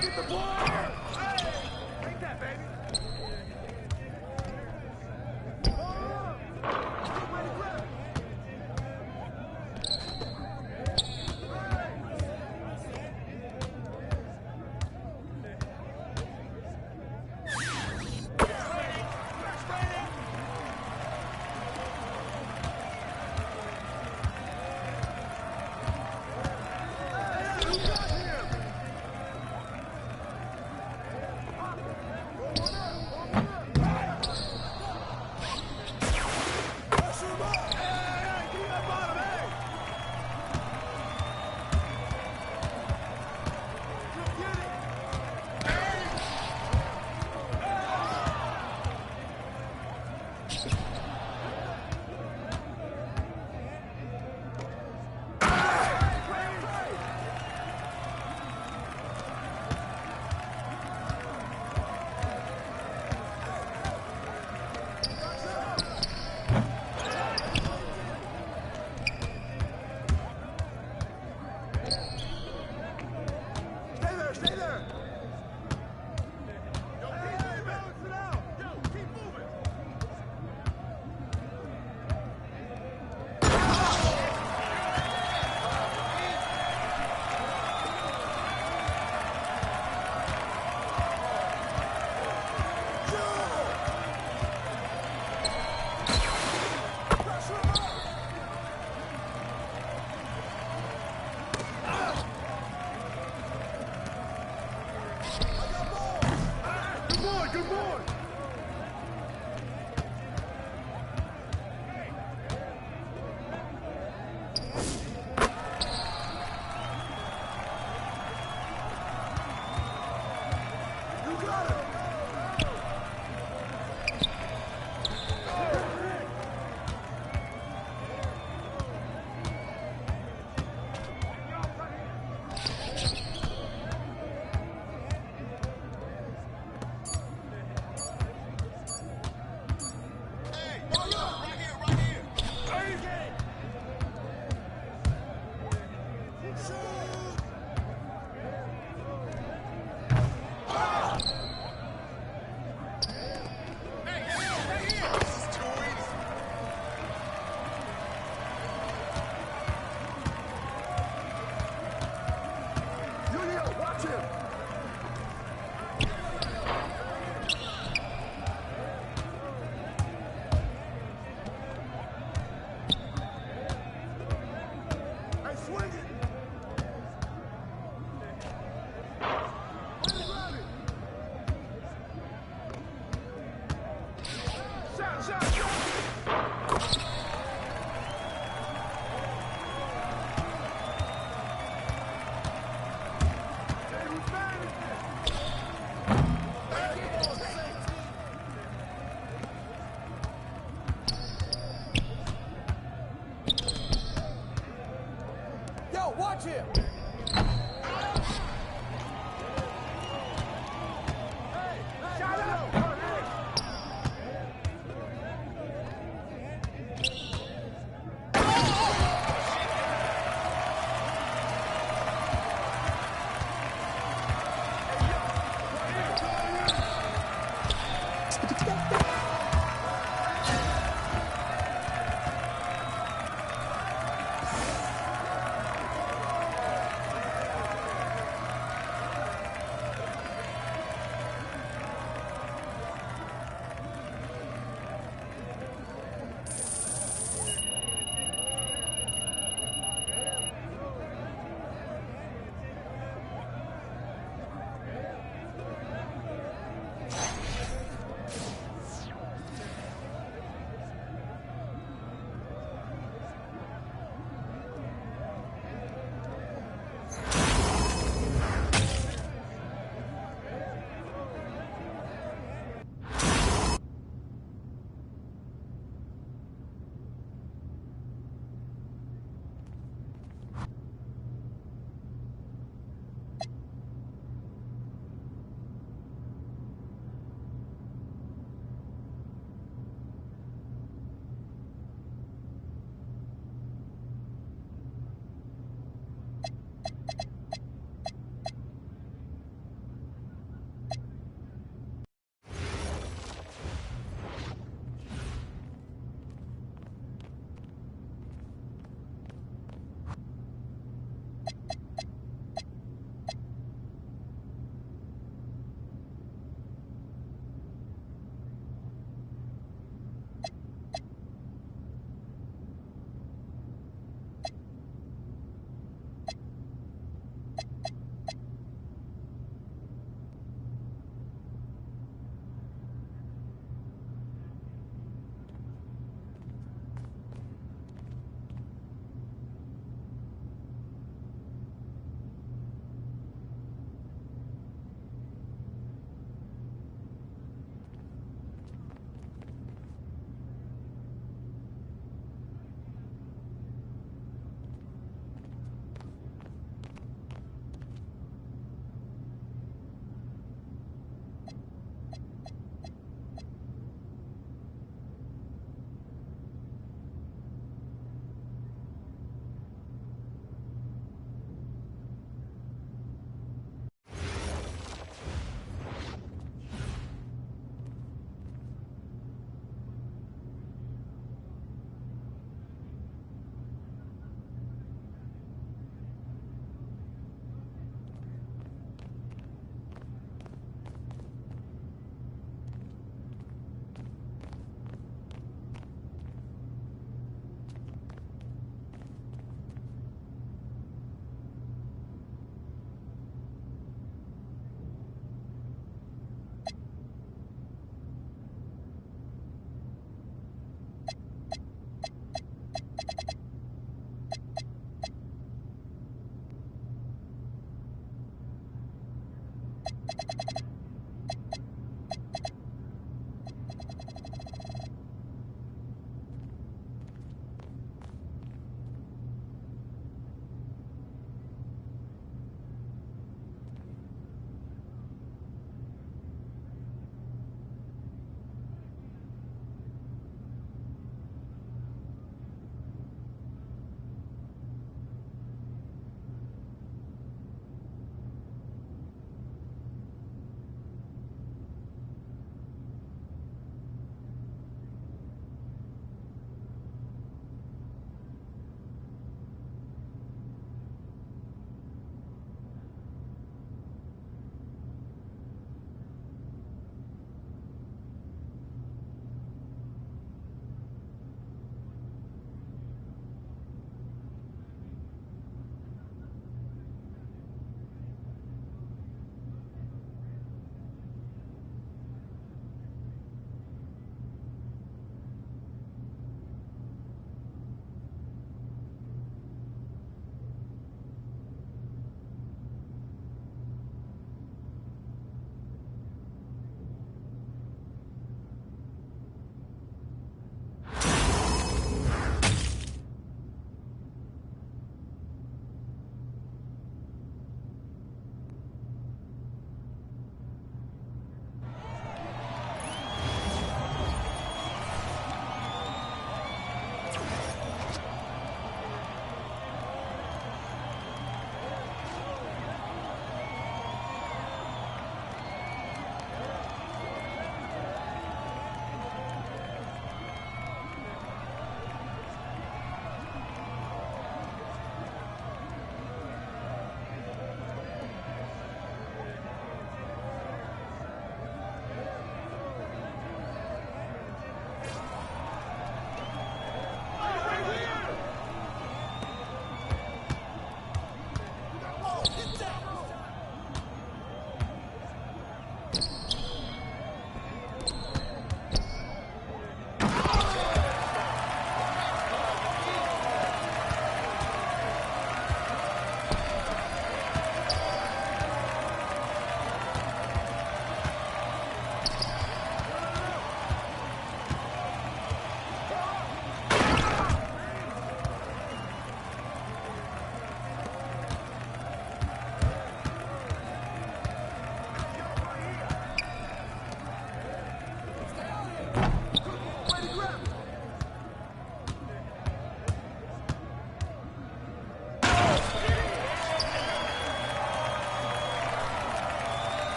Get the ball! Hey! Take that, baby!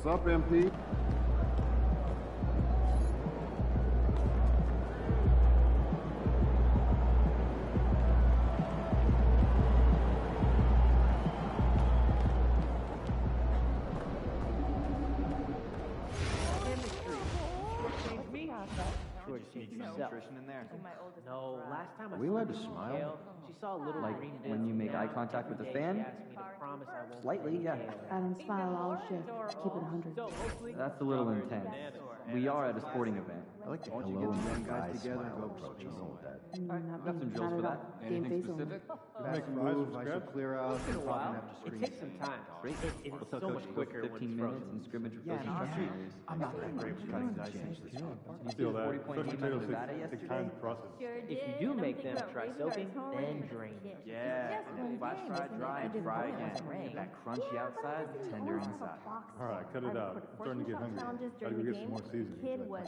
What's up, MP? Nutrition in there. No, last time I Are we saw allowed to Miss smile? Kale, she saw a little Like green when you make eye contact with the fan? Slightly, yeah. Adam, smile all shift. Keep it 100. That's a little intense. We are at a sporting event. I like to hello and young guys together go approach you with that. Got some drills for that. Anything specific? Fast move, I shall clear out. In a while, Have to it screen. takes some time. Great. It's I'll tell so Coach much to go quicker when 15 it's minutes frozen. in scrimmage with Yeah, those and honestly, areas. I'm not that great with cutting guys change this far. I feel that. 40 point Fresh game potatoes out of Nevada take yesterday. time to process. If you do make them, try soaking, then drain. Yeah, flash fried dry and fry again. Get that crunchy outside, tender inside. All right, cut it out. I'm starting to get hungry. Gotta go get some more seasoning.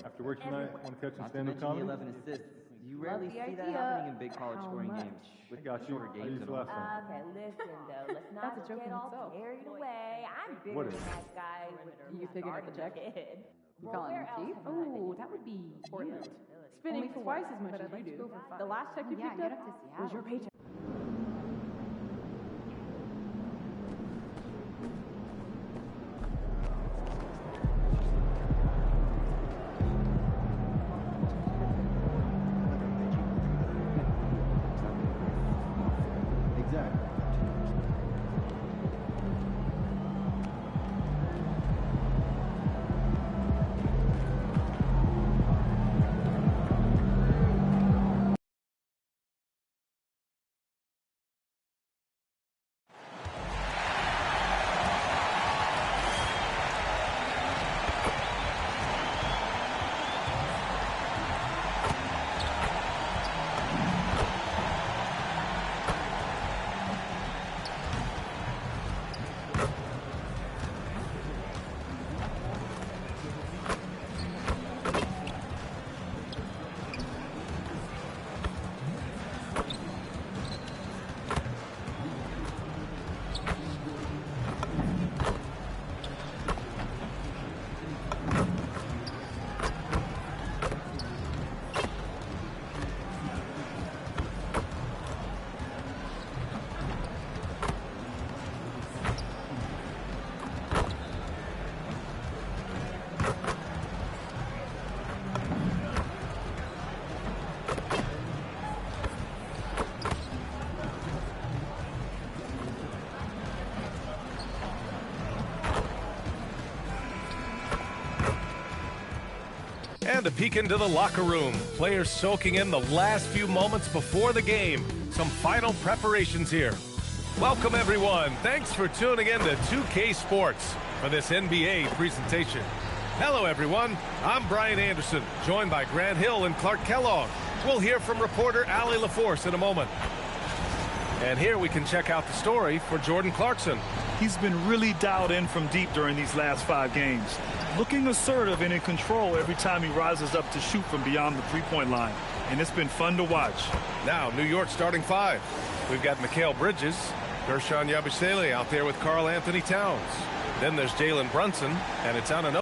After work tonight, want to catch some Not to stand-up mention the comedy? 11 assists. You rarely the see that idea. happening in big college How scoring much? games. With I got you. shorter I games used and the all. last time. Okay, listen though, let's not That's a joke get in all itself. carried away. I'm bigger What than is? that guy with You figured out the check? kid. You calling him Steve? Oh, that would be huge. Spending twice as much as you do. The last check you picked up was your paycheck. Exactly. And a peek into the locker room. Players soaking in the last few moments before the game. Some final preparations here. Welcome, everyone. Thanks for tuning in to 2K Sports for this NBA presentation. Hello, everyone. I'm Brian Anderson, joined by Grant Hill and Clark Kellogg. We'll hear from reporter Allie LaForce in a moment. And here we can check out the story for Jordan Clarkson. He's been really dialed in from deep during these last 5 games. Looking assertive and in control every time he rises up to shoot from beyond the three-point line. And it's been fun to watch. Now, New York starting 5. We've got Mikal Bridges, Gershon Yabusele out there with Karl Anthony Towns. Then there's Jalen Brunson, and it's on an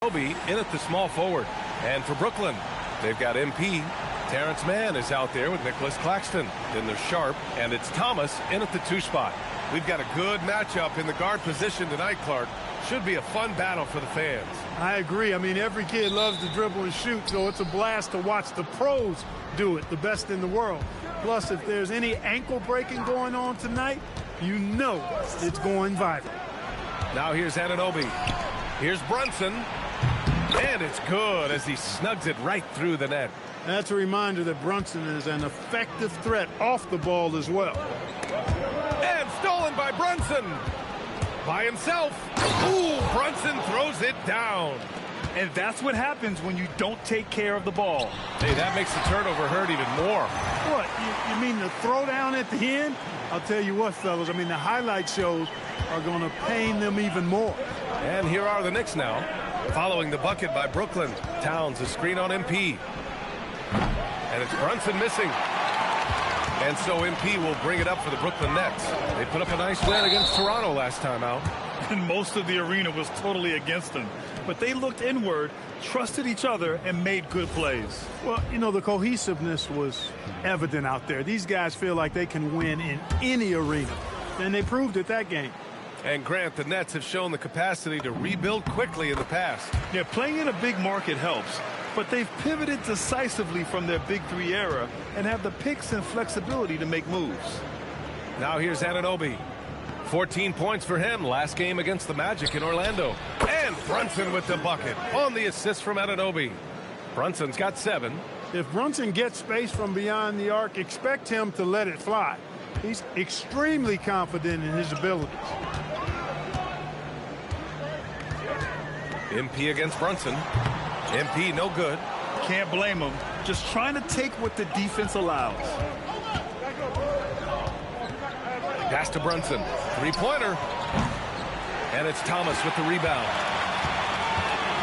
Obi in at the small forward. And for Brooklyn, they've got MP. Terrence Mann is out there with Nicholas Claxton. Then there's Sharp, and it's Thomas in at the 2 spot. We've got a good matchup in the guard position tonight, Clark. Should be a fun battle for the fans. I agree. I mean, every kid loves to dribble and shoot, so it's a blast to watch the pros do it, the best in the world. Plus, if there's any ankle breaking going on tonight, you know it's going viral. Now here's Anunoby. Here's Brunson. And it's good as he snugs it right through the net. That's a reminder that Brunson is an effective threat off the ball as well. And stolen by Brunson. By himself. Ooh, Brunson throws it down. And that's what happens when you don't take care of the ball. Hey, that makes the turnover hurt even more. What, you mean the throwdown at the end? I'll tell you what, fellas, I mean, the highlight shows are going to pain them even more. And here are the Knicks now. Following the bucket by Brooklyn. Towns, a screen on MP. And it's Brunson missing. And so MP will bring it up for the Brooklyn Nets. They put up a nice win against Toronto last time out. And most of the arena was totally against them. But they looked inward, trusted each other, and made good plays. Well, you know, the cohesiveness was evident out there. These guys feel like they can win in any arena. And they proved it that game. And Grant, the Nets have shown the capacity to rebuild quickly in the past. Yeah, playing in a big market helps. But they've pivoted decisively from their Big Three era and have the picks and flexibility to make moves. Now here's Anunoby. 14 points for him last game against the Magic in Orlando. And Brunson with the bucket on the assist from Anunoby. Brunson's got 7. If Brunson gets space from beyond the arc, expect him to let it fly. He's extremely confident in his abilities. MP against Brunson. MP no good. Can't blame him. Just trying to take what the defense allows. Pass to Brunson. 3-pointer. And it's Thomas with the rebound.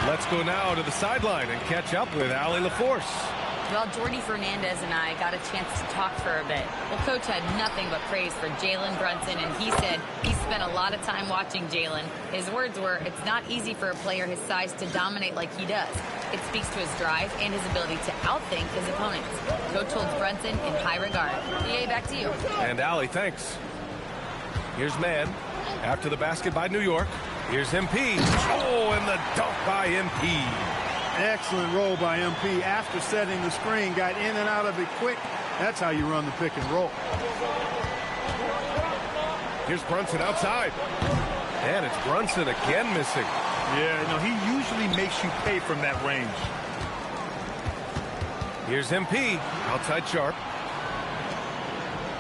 Let's go now to the sideline and catch up with Allie LaForce. Well, Jordy Fernandez and I got a chance to talk for a bit. Well, Coach had nothing but praise for Jalen Brunson, and he said he spent a lot of time watching Jalen. His words were, it's not easy for a player his size to dominate like he does. It speaks to his drive and his ability to outthink his opponents. Coach holds Brunson in high regard. BA, back to you. And Allie, thanks. Here's Mann. After the basket by New York. Here's MP. Oh, and the dunk by MP. Excellent roll by MP. After setting the screen, got in and out of it quick. That's how you run the pick and roll. Here's Brunson outside. And it's Brunson again missing. Yeah, no, he usually makes you pay from that range. Here's MP. Outside Sharp.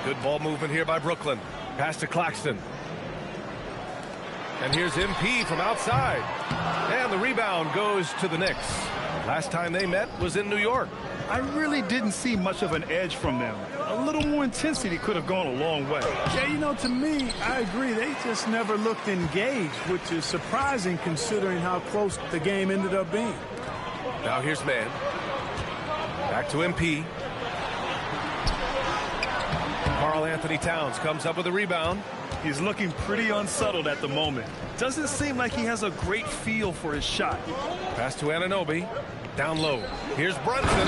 Good ball movement here by Brooklyn. Pass to Claxton. And here's MP from outside. And the rebound goes to the Knicks. Last time they met was in New York. I really didn't see much of an edge from them. A little more intensity could have gone a long way. Yeah, you know, to me, I agree. They just never looked engaged, which is surprising considering how close the game ended up being. Now here's Mann. Back to MP. Karl Anthony Towns comes up with a rebound. He's looking pretty unsettled at the moment. Doesn't seem like he has a great feel for his shot. Pass to Anunoby. Down low. Here's Brunson.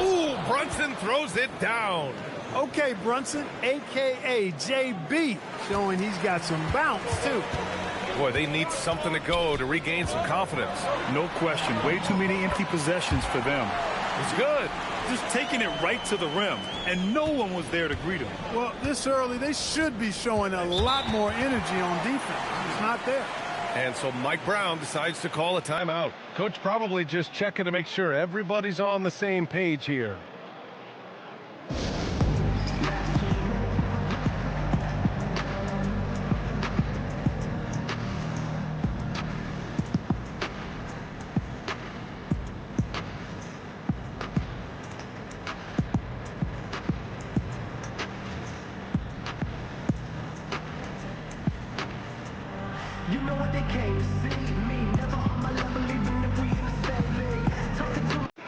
Ooh, Brunson throws it down. Okay, Brunson, a.k.a. JB, showing he's got some bounce, too. Boy, they need something to go to regain some confidence. No question. Way too many empty possessions for them. It's good. Just taking it right to the rim, and no one was there to greet him. Well, this early, they should be showing a lot more energy on defense. It's not there. And so Mike Brown decides to call a timeout. Coach probably just checking to make sure everybody's on the same page here.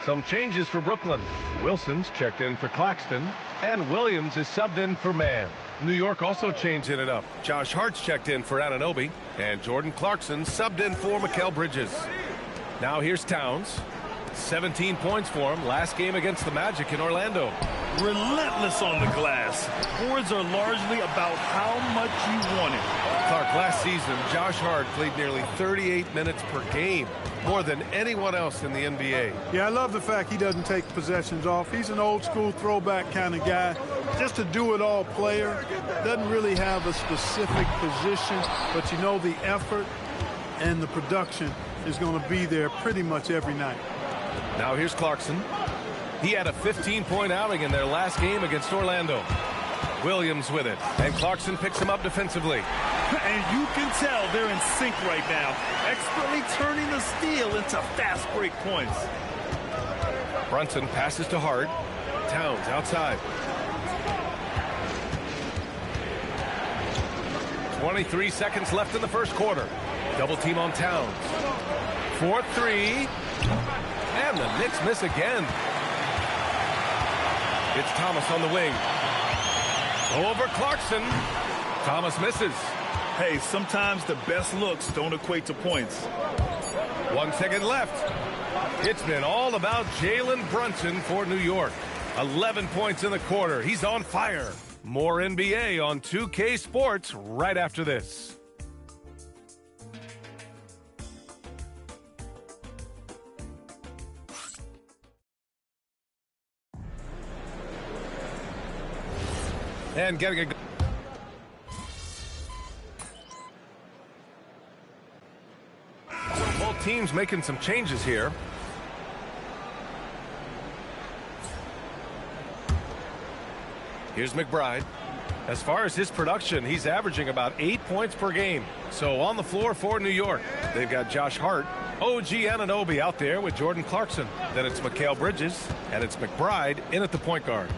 Some changes for Brooklyn. Wilson's checked in for Claxton, and Williams is subbed in for Mann. New York also changing it up. Josh Hart's checked in for Anunoby, and Jordan Clarkson subbed in for Mikal Bridges. Now here's Towns. 17 points for him. Last game against the Magic in Orlando. Relentless on the glass. Boards are largely about how much you want it. Clark, last season, Josh Hart played nearly 38 minutes per game, more than anyone else in the NBA. Yeah, I love the fact he doesn't take possessions off. He's an old-school throwback kind of guy. Just a do-it-all player. Doesn't really have a specific position, but you know the effort and the production is going to be there pretty much every night. Now here's Clarkson. He had a 15-point outing in their last game against Orlando. Williams with it, and Clarkson picks him up defensively. And you can tell they're in sync right now, expertly turning the steal into fast break points. Brunson passes to Hart. Towns outside. 23 seconds left in the first quarter. Double team on Towns. 4-3. And the Knicks miss again. It's Thomas on the wing. Over Clarkson. Thomas misses. Hey, sometimes the best looks don't equate to points. 1 second left. It's been all about Jalen Brunson for New York. 11 points in the quarter. He's on fire. More NBA on 2K Sports right after this. And getting a... Both teams making some changes here. Here's McBride. As far as his production, he's averaging about 8 points per game. So on the floor for New York, they've got Josh Hart, OG Anunoby out there with Jordan Clarkson. Then it's Mikal Bridges, and it's McBride in at the point guard.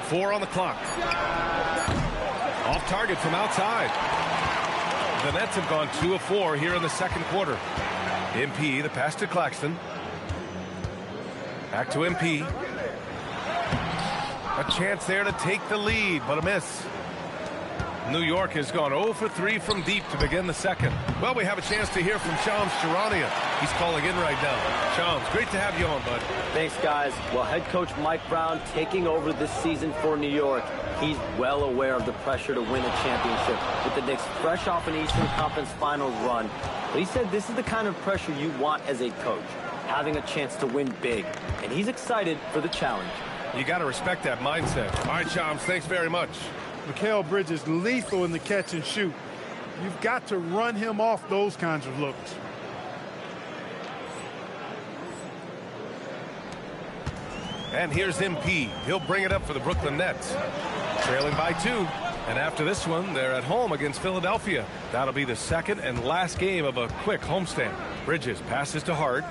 4 on the clock. Off target from outside. The Nets have gone 2 of 4 here in the second quarter. MP, the pass to Claxton. Back to MP. A chance there to take the lead, but a miss. New York has gone 0 for 3 from deep to begin the second. Well, we have a chance to hear from Shams Charania. He's calling in right now. Shams, great to have you on, bud. Thanks, guys. Well, head coach Mike Brown taking over this season for New York. He's well aware of the pressure to win a championship with the Knicks fresh off an Eastern Conference Finals run. But he said this is the kind of pressure you want as a coach, having a chance to win big. And he's excited for the challenge. You got to respect that mindset. All right, Shams, thanks very much. Mikal Bridges lethal in the catch and shoot. You've got to run him off those kinds of looks. And here's MP. He'll bring it up for the Brooklyn Nets. Trailing by 2. And after this one, they're at home against Philadelphia. That'll be the second and last game of a quick homestand. Bridges passes to Hart.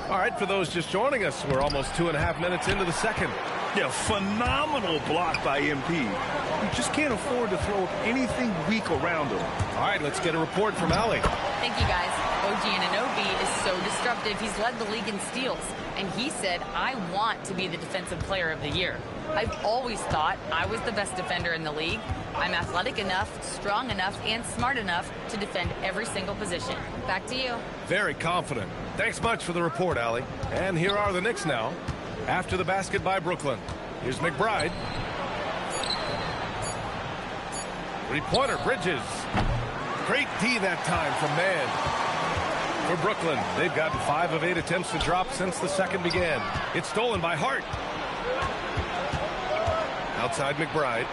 All right, for those just joining us, we're almost 2.5 minutes into the second. Yeah, phenomenal block by MP. You just can't afford to throw anything weak around him. All right, let's get a report from Allie. Thank you, guys. OG Anunoby is so disruptive. He's led the league in steals. And he said, I want to be the defensive player of the year. I've always thought I was the best defender in the league. I'm athletic enough, strong enough, and smart enough to defend every single position. Back to you. Very confident. Thanks much for the report, Allie. And here are the Knicks now. After the basket by Brooklyn. Here's McBride. Three-pointer, Bridges. Great D that time from Mann. For Brooklyn, they've gotten 5 of 8 attempts to drop since the second began. It's stolen by Hart. Outside McBride.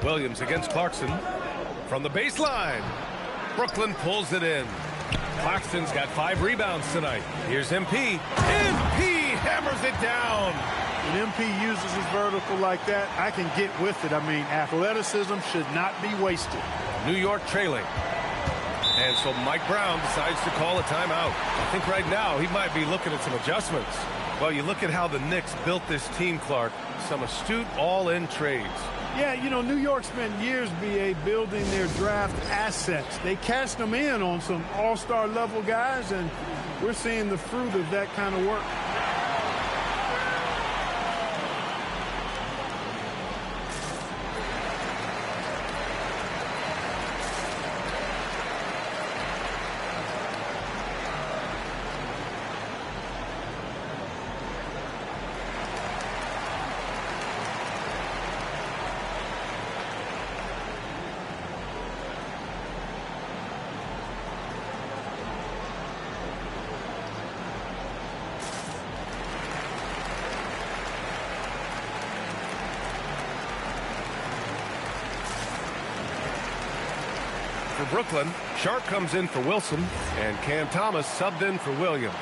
Williams against Clarkson. From the baseline. Brooklyn pulls it in. Claxton's got 5 rebounds tonight. Here's MP. MP hammers it down. When MP uses his vertical like that, I can get with it. I mean, athleticism should not be wasted. New York trailing. And so Mike Brown decides to call a timeout. I think right now he might be looking at some adjustments. Well, you look at how the Knicks built this team, Clark. Some astute all-in trades. Yeah, you know, New York spent years, B.A., building their draft assets. They cashed them in on some all-star level guys, and we're seeing the fruit of that kind of work. For Brooklyn, Sharp comes in for Wilson, and Cam Thomas subbed in for Williams.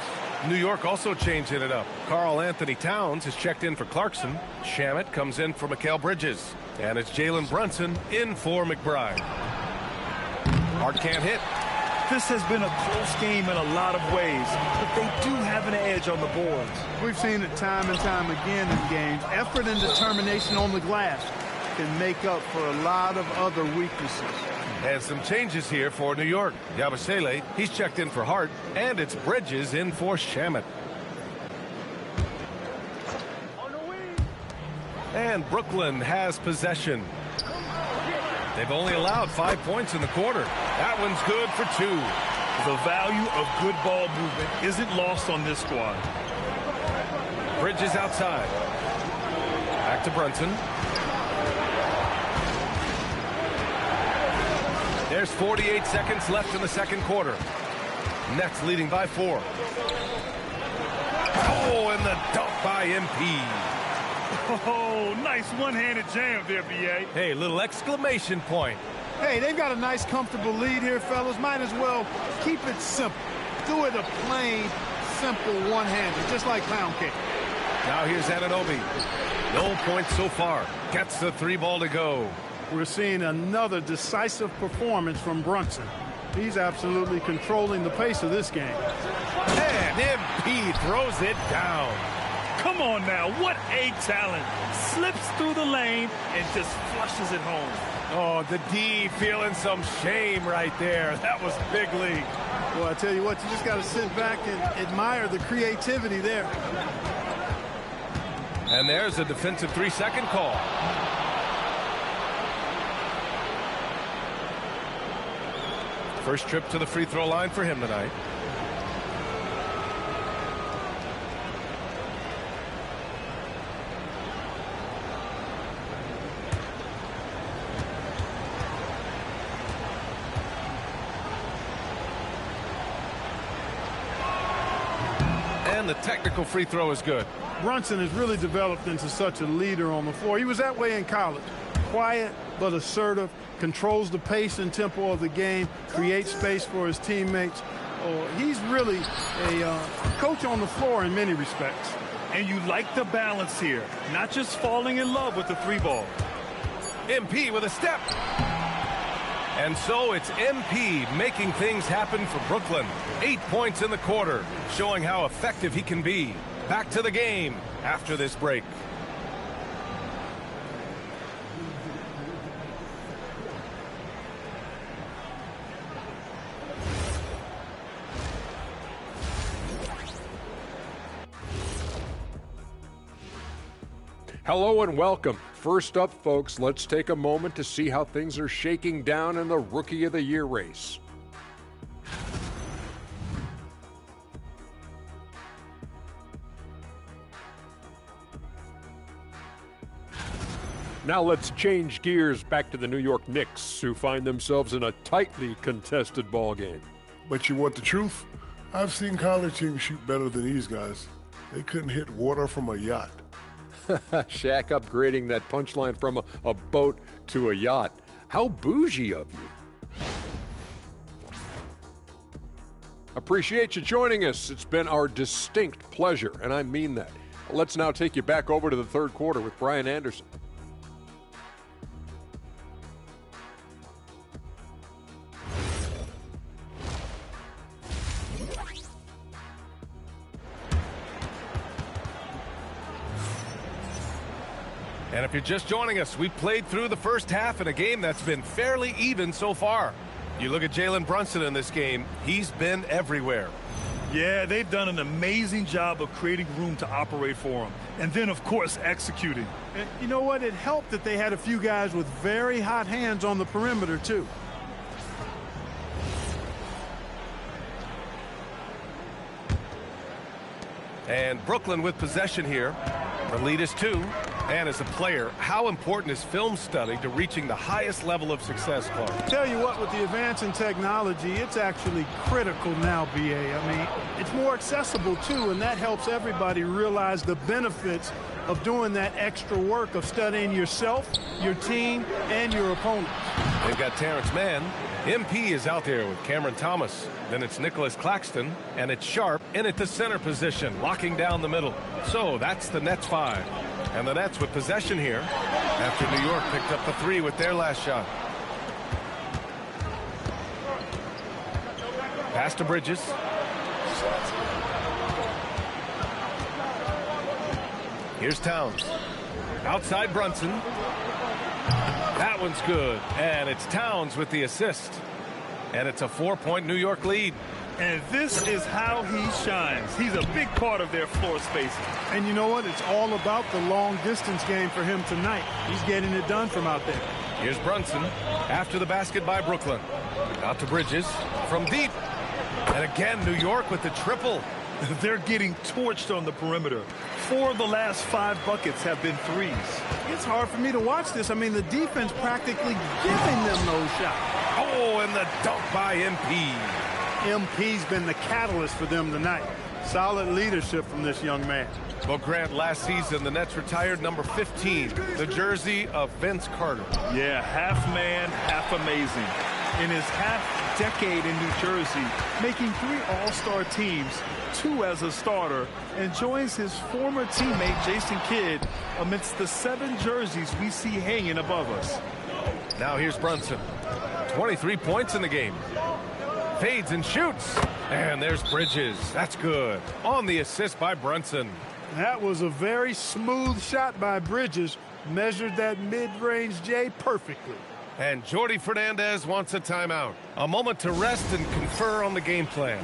New York also changing it up. Karl Anthony Towns is checked in for Clarkson. Shamet comes in for Mikal Bridges. And it's Jalen Brunson in for McBride. Hart can't hit. This has been a close game in a lot of ways, but they do have an edge on the boards. We've seen it time and time again in games. Effort and determination on the glass can make up for a lot of other weaknesses. And some changes here for New York. Yabusele, he's checked in for Hart, and it's Bridges in for Shamet. And Brooklyn has possession. They've only allowed 5 points in the quarter. That one's good for 2. The value of good ball movement isn't lost on this squad. Bridges outside. Back to Brunson. There's 48 seconds left in the second quarter. Nets leading by 4. Oh, and the dunk by MP. Oh, nice one-handed jam there, B.A. Hey, little exclamation point. Hey, they've got a nice, comfortable lead here, fellas. Might as well keep it simple. Do it a plain, simple one-hander, just like pound cake. Now here's Anunoby. No points so far. Gets the 3 ball to go. We're seeing another decisive performance from Brunson. He's absolutely controlling the pace of this game. And MP throws it down. Come on now, what a talent. Slips through the lane and just flushes it home. Oh, the D feeling some shame right there. That was big league. Well, I tell you what, you just got to sit back and admire the creativity there. And there's a defensive 3-second call. First trip to the free throw line for him tonight. And the technical free throw is good. Brunson has really developed into such a leader on the floor. He was that way in college. Quiet but assertive, controls the pace and tempo of the game, creates space for his teammates. Oh, he's really a coach on the floor in many respects. And you like the balance here, not just falling in love with the 3 ball. MP with a step. And so it's MP making things happen for Brooklyn. 8 points in the quarter, showing how effective he can be. Back to the game after this break. Hello and welcome. First up, folks, let's take a moment to see how things are shaking down in the Rookie of the Year race. Now let's change gears back to the New York Knicks, who find themselves in a tightly contested ball game. But you want the truth? I've seen college teams shoot better than these guys. They couldn't hit water from a yacht. Shaq upgrading that punchline from a boat to a yacht. How bougie of you. Appreciate you joining us. It's been our distinct pleasure, and I mean that. Let's now take you back over to the third quarter with Brian Anderson. And if you're just joining us, we played through the first half in a game that's been fairly even so far. You look at Jalen Brunson in this game, he's been everywhere. Yeah, they've done an amazing job of creating room to operate for him. And then, of course, executing. And you know what? It helped that they had a few guys with very hot hands on the perimeter, too. And Brooklyn with possession here. The lead is 2. And as a player, how important is film study to reaching the highest level of success, Clark? Tell you what, with the advance in technology, it's actually critical now, BA. I mean, it's more accessible, too, and that helps everybody realize the benefits of doing that extra work of studying yourself, your team, and your opponents. They've got Terrence Mann. MP is out there with Cameron Thomas. Then it's Nicholas Claxton, and it's Sharp in at the center position, locking down the middle. So that's the Nets 5. And the Nets with possession here after New York picked up the 3 with their last shot. Pass to Bridges. Here's Towns. Outside Brunson. That one's good. And it's Towns with the assist. And it's a 4-point New York lead. And this is how he shines. He's a big part of their floor spacing. And you know what? It's all about the long distance game for him tonight. He's getting it done from out there. Here's Brunson after the basket by Brooklyn. Out to Bridges from deep. And again, New York with the triple. They're getting torched on the perimeter. 4 of the last 5 buckets have been threes. It's hard for me to watch this. I mean, the defense practically giving them those shots. Oh, and the dunk by MP. MP's been the catalyst for them tonight. Solid leadership from this young man. Well, Grant, last season, the Nets retired number 15, the jersey of Vince Carter. Yeah, half man, half amazing. In his half-decade in New Jersey, making 3 All-Star teams, 2 as a starter, and joins his former teammate Jason Kidd amidst the 7 jerseys we see hanging above us. Now here's Brunson. 23 points in the game. Fades and shoots. And there's Bridges. That's good. On the assist by Brunson. That was a very smooth shot by Bridges. Measured that mid-range J perfectly. And Jordi Fernandez wants a timeout. A moment to rest and confer on the game plan.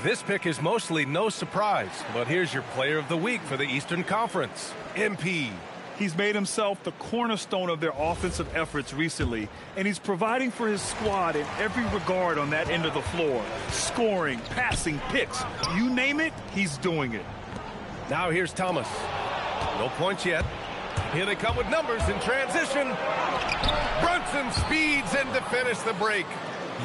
This pick is mostly no surprise, but here's your player of the week for the Eastern Conference, MP. He's made himself the cornerstone of their offensive efforts recently, and he's providing for his squad in every regard on that end of the floor. Scoring, passing, picks, you name it, he's doing it. Now here's Thomas. No points yet. Here they come with numbers in transition. Brunson speeds in to finish the break.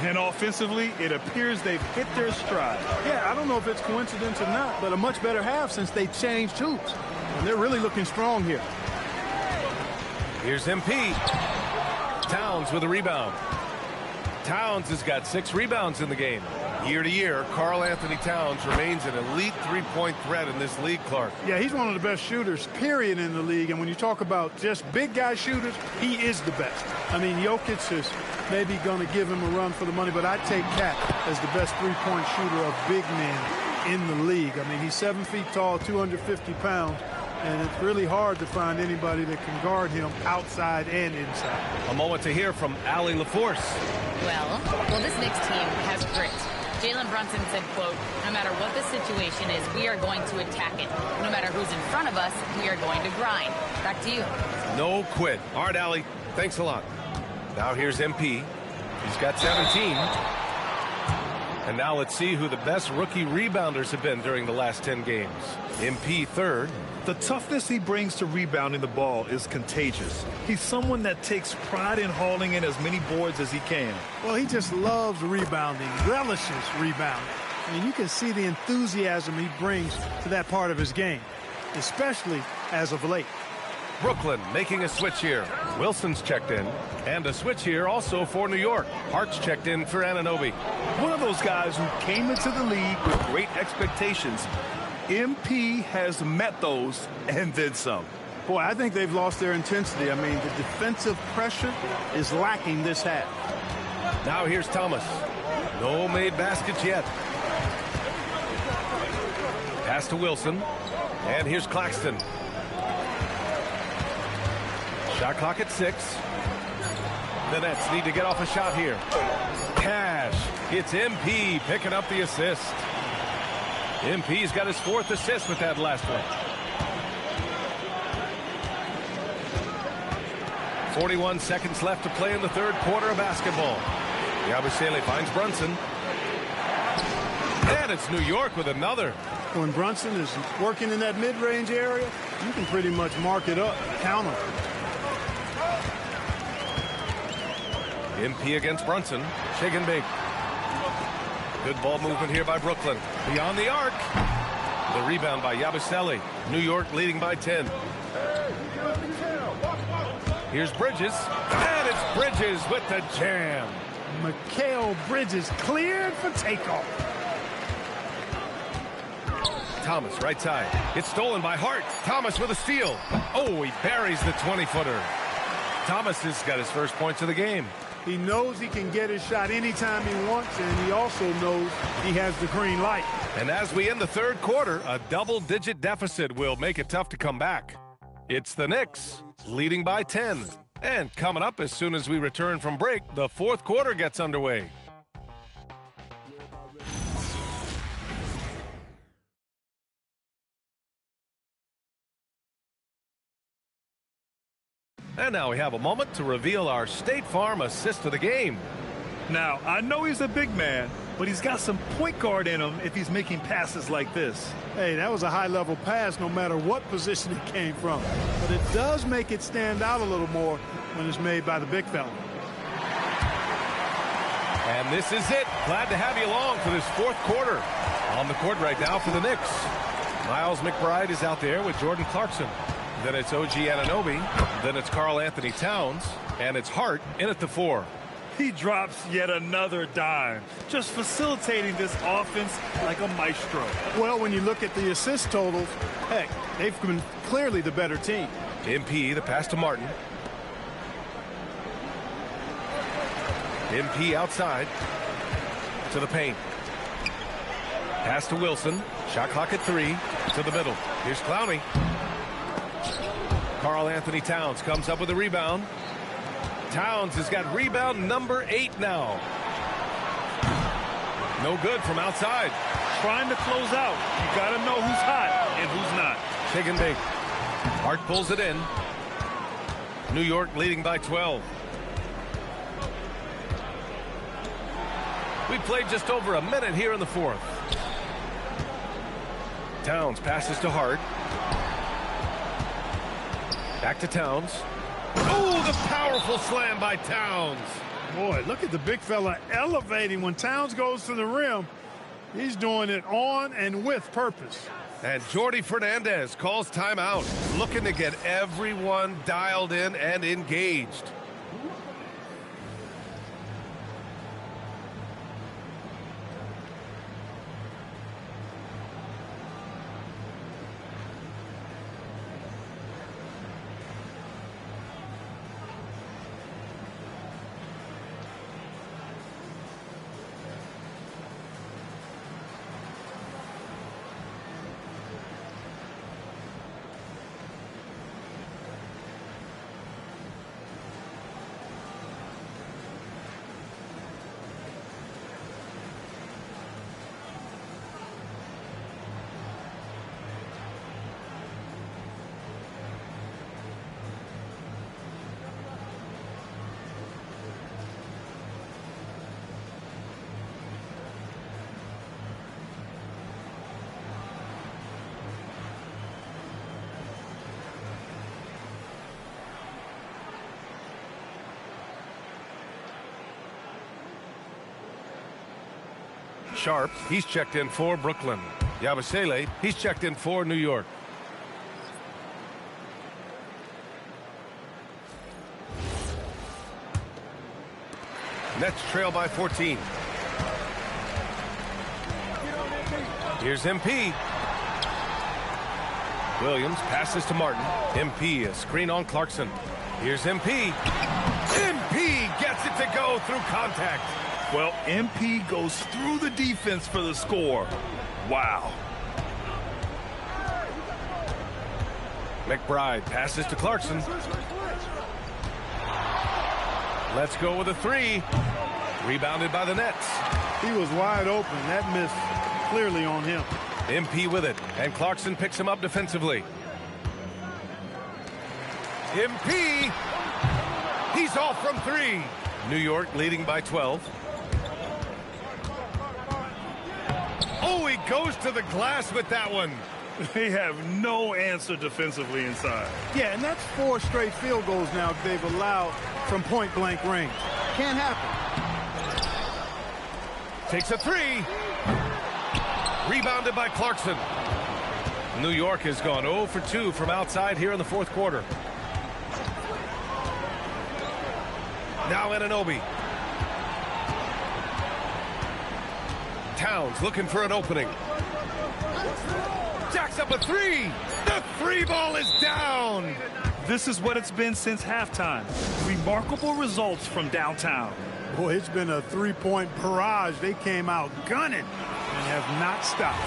And offensively, it appears they've hit their stride. Yeah, I don't know if it's coincidence or not, but a much better half since they changed hoops. And they're really looking strong here. Here's MP. Towns with a rebound. Towns has got 6 rebounds in the game. Year to year, Karl Anthony Towns remains an elite three-point threat in this league, Clark. Yeah, he's one of the best shooters, period, in the league. And when you talk about just big guy shooters, he is the best. I mean, Jokic is maybe going to give him a run for the money, but I take Cat as the best three-point shooter of big men in the league. I mean, he's 7 feet tall, 250 pounds, and it's really hard to find anybody that can guard him outside and inside. A moment to hear from Allie LaForce. Well, this Knicks team has grit. Jalen Brunson said, quote, no matter what the situation is, we are going to attack it. No matter who's in front of us, we are going to grind. Back to you. No quit. All right, Allie, thanks a lot. Now here's MP. He's got 17. And now let's see who the best rookie rebounders have been during the last 10 games. MP third. The toughness he brings to rebounding the ball is contagious. He's someone that takes pride in hauling in as many boards as he can. Well, he just loves rebounding, relishes rebounding. I mean, you can see the enthusiasm he brings to that part of his game, especially as of late. Brooklyn making a switch here. Wilson's checked in. And a switch here also for New York. Hart's checked in for Anunoby. One of those guys who came into the league with great expectations. MP has met those and then some. Boy, I think they've lost their intensity. I mean, the defensive pressure is lacking this half. Now here's Thomas. No made baskets yet. Pass to Wilson. And here's Claxton. Shot clock at 6. The Nets need to get off a shot here. Cash. It's MP picking up the assist. MP's got his 4th assist with that last one. 41 seconds left to play in the third quarter of basketball. Yabusele finds Brunson. And it's New York with another. When Brunson is working in that mid-range area, you can pretty much mark it up, count him. MP against Brunson. Shake and bake. Good ball movement here by Brooklyn. Beyond the arc. The rebound by Yabusele. New York leading by 10. Here's Bridges. And it's Bridges with the jam. Mikal Bridges cleared for takeoff. Thomas, right side. It's stolen by Hart. Thomas with a steal. Oh, he buries the 20-footer. Thomas has got his first points of the game. He knows he can get his shot anytime he wants, and he also knows he has the green light. And as we end the third quarter, a double-digit deficit will make it tough to come back. It's the Knicks leading by 10. And coming up as soon as we return from break, the fourth quarter gets underway. And now we have a moment to reveal our State Farm assist of the game. Now, I know he's a big man, but he's got some point guard in him if he's making passes like this. Hey, that was a high-level pass no matter what position it came from. But it does make it stand out a little more when it's made by the big fella. And this is it. Glad to have you along for this fourth quarter. On the court right now for the Knicks. Miles McBride is out there with Jordan Clarkson. Then it's OG Anunoby. Then it's Karl Anthony Towns. And it's Hart in at the 4. He drops yet another dime, just facilitating this offense like a maestro. Well, when you look at the assist totals, heck, they've been clearly the better team. MP, the pass to Martin. MP outside to the paint. Pass to Wilson. Shot clock at 3 to the middle. Here's Clowney. Karl Anthony Towns comes up with a rebound. Towns has got rebound number 8 now. No good from outside. Trying to close out. You got to know who's hot and who's not. Shake and bake. Hart pulls it in. New York leading by 12. We played just over a minute here in the fourth. Towns passes to Hart. Back to Towns. Oh, the powerful slam by Towns. Boy, look at the big fella elevating. When Towns goes to the rim, he's doing it on and with purpose. And Jordi Fernandez calls timeout, looking to get everyone dialed in and engaged. Sharp, he's checked in for Brooklyn. Yabusele, he's checked in for New York. Nets trail by 14. Here's MP. Williams passes to Martin. MP, a screen on Clarkson. Here's MP. MP gets it to go through contact. Well, MP goes through the defense for the score. Wow. McBride passes to Clarkson. Let's go with a three. Rebounded by the Nets. He was wide open. That missed clearly on him. MP with it, and Clarkson picks him up defensively. MP! He's off from three. New York leading by 12. Oh, he goes to the glass with that one. They have no answer defensively inside. Yeah, and that's 4 straight field goals now they've allowed from point-blank range. Can't happen. Takes a three. Rebounded by Clarkson. New York has gone 0 for 2 from outside here in the fourth quarter. Now Anunoby. Towns looking for an opening. Jacks up a three. The three ball is down. This is what it's been since halftime. Remarkable results from downtown. Boy, it's been a three-point barrage. They came out gunning and have not stopped.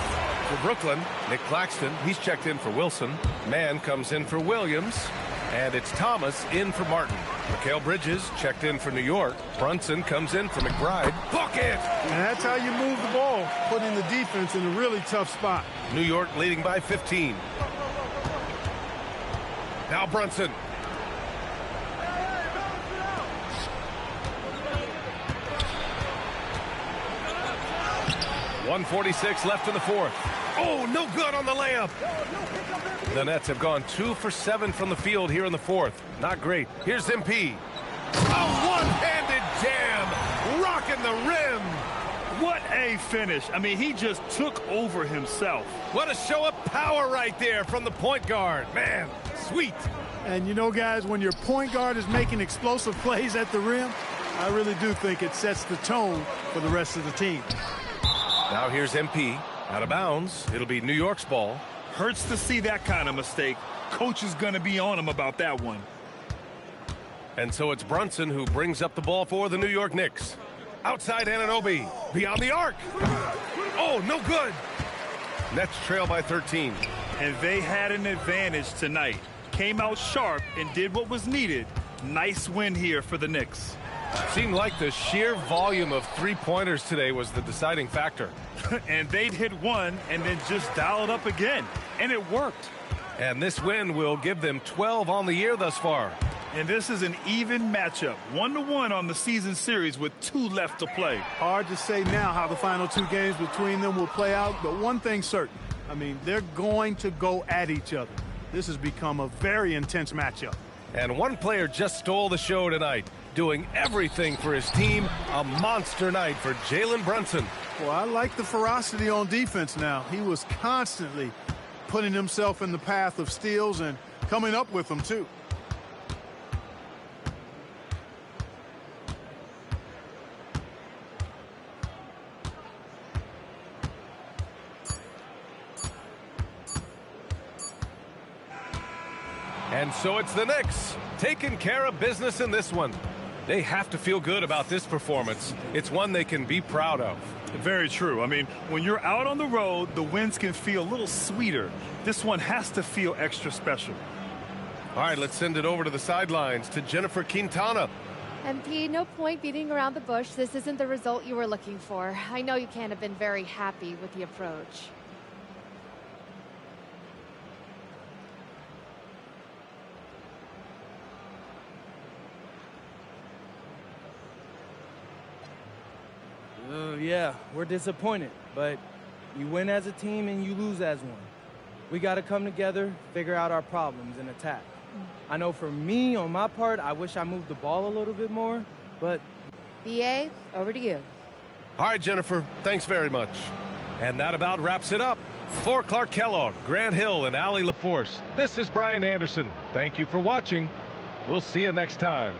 For Brooklyn, Nick Claxton, he's checked in for Wilson. Mann comes in for Williams. And it's Thomas in for Martin. Mikal Bridges checked in for New York. Brunson comes in for McBride. Bucket! And that's how you move the ball, putting the defense in a really tough spot. New York leading by 15. Now Brunson. .146 left in the fourth. Oh, no good on the layup. The Nets have gone 2 for 7 from the field here in the fourth. Not great. Here's MP. A one-handed jam, rocking the rim. What a finish. I mean, he just took over himself. What a show of power right there from the point guard. Man, sweet. And you know, guys, when your point guard is making explosive plays at the rim, I really do think it sets the tone for the rest of the team. Now here's MP. Out of bounds. It'll be New York's ball. Hurts to see that kind of mistake. Coach is going to be on him about that one. And so it's Brunson who brings up the ball for the New York Knicks. Outside Anunoby. Beyond the arc. Oh, no good. Nets trail by 13. And they had an advantage tonight. Came out sharp and did what was needed. Nice win here for the Knicks. Seemed like the sheer volume of three-pointers today was the deciding factor. And they'd hit one and then just dial it up again. And it worked. And this win will give them 12 on the year thus far. And this is an even matchup. 1-1 on the season series with 2 left to play. Hard to say now how the final 2 games between them will play out, but one thing's certain. I mean, they're going to go at each other. This has become a very intense matchup. And one player just stole the show tonight, doing everything for his team. A monster night for Jalen Brunson. Well, I like the ferocity on defense now. He was constantly putting himself in the path of steals and coming up with them, too. And so it's the Knicks taking care of business in this one. They have to feel good about this performance. It's one they can be proud of. Very true. I mean, when you're out on the road, the wins can feel a little sweeter. This one has to feel extra special. All right, let's send it over to the sidelines to Jennifer Quintana. MP, no point beating around the bush. This isn't the result you were looking for. I know you can't have been very happy with the approach. Yeah, we're disappointed, but you win as a team and you lose as one. We got to come together, figure out our problems, and attack. I know for me, on my part, I wish I moved the ball a little bit more, but... BA, over to you. All right, Jennifer, thanks very much. And that about wraps it up. For Clark Kellogg, Grant Hill, and Allie LaForce, this is Brian Anderson. Thank you for watching. We'll see you next time.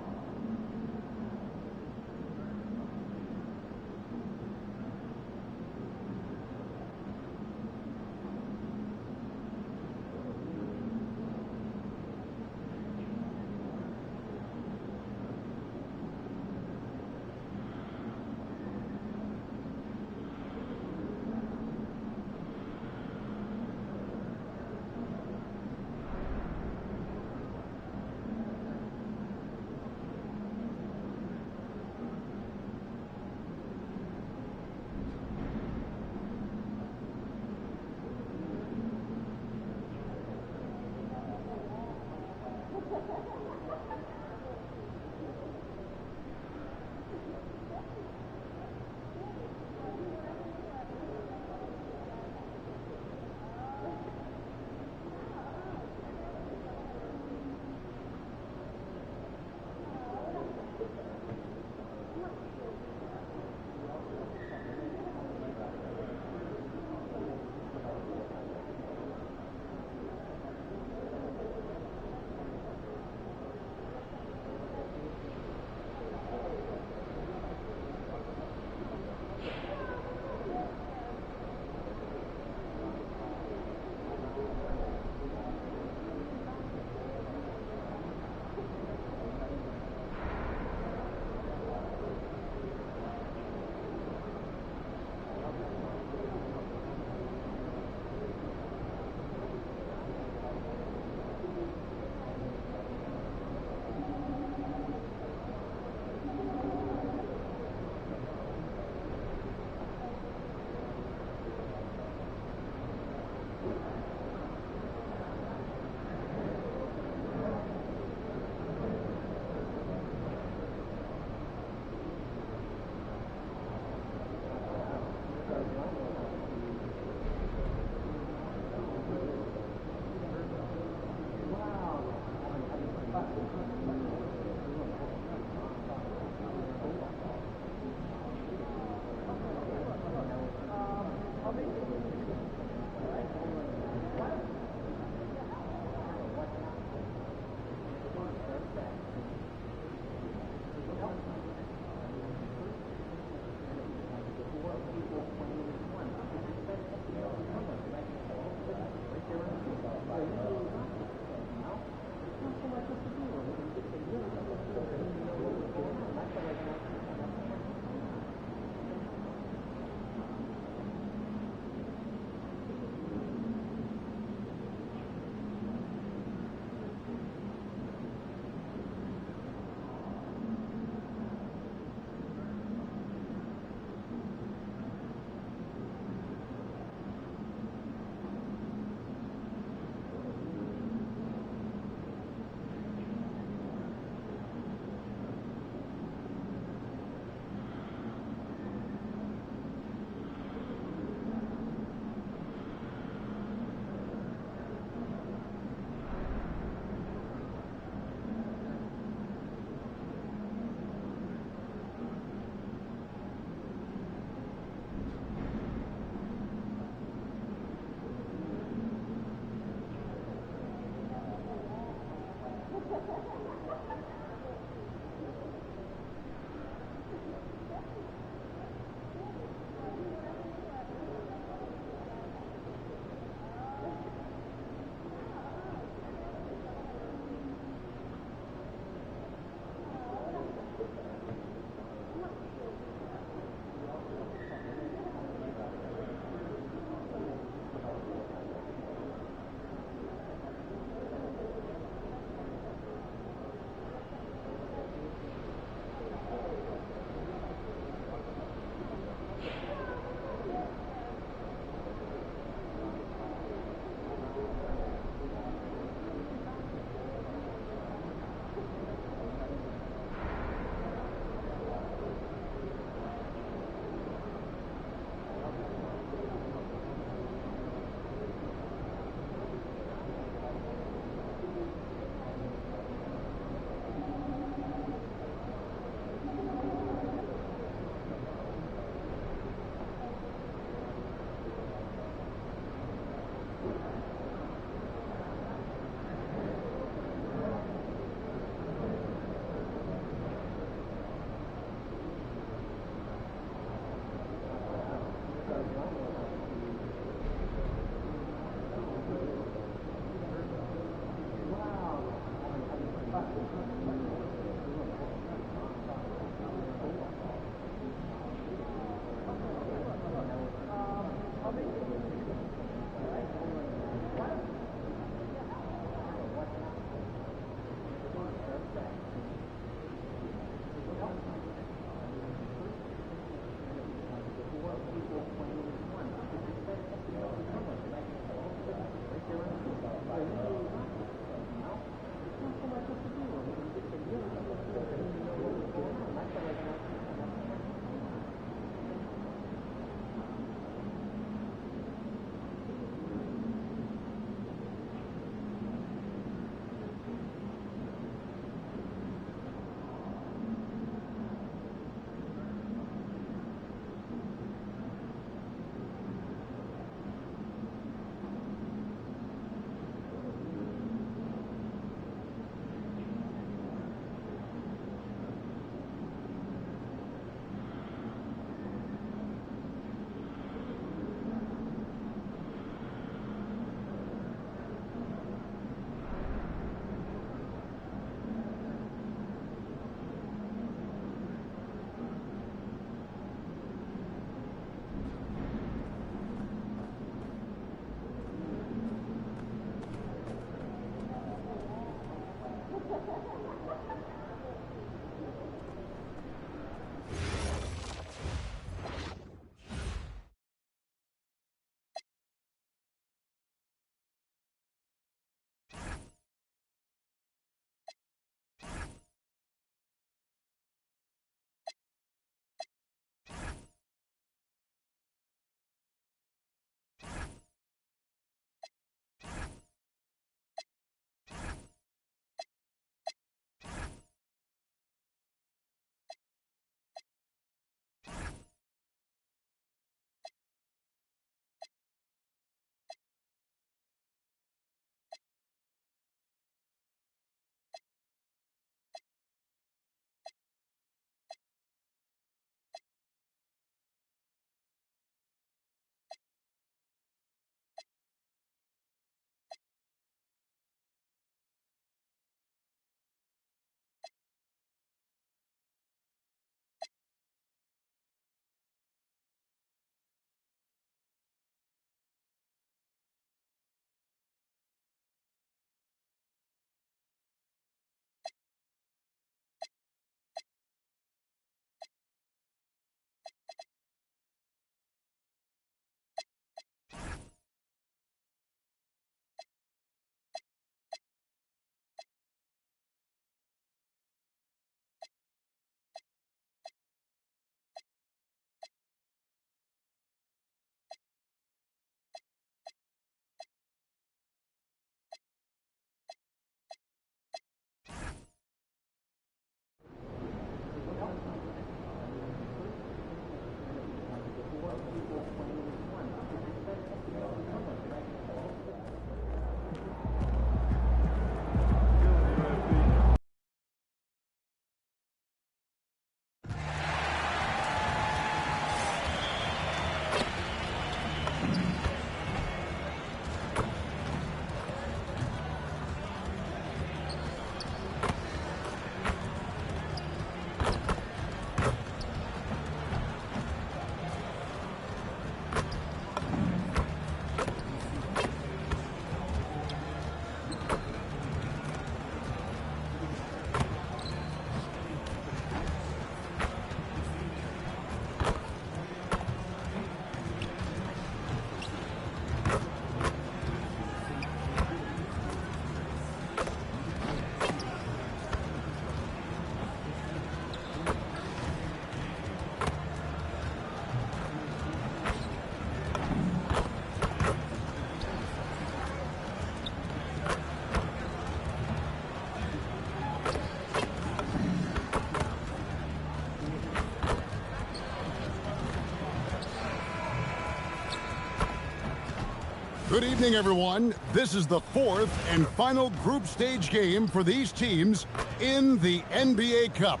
Good evening, everyone. This is the fourth and final group stage game for these teams in the NBA Cup.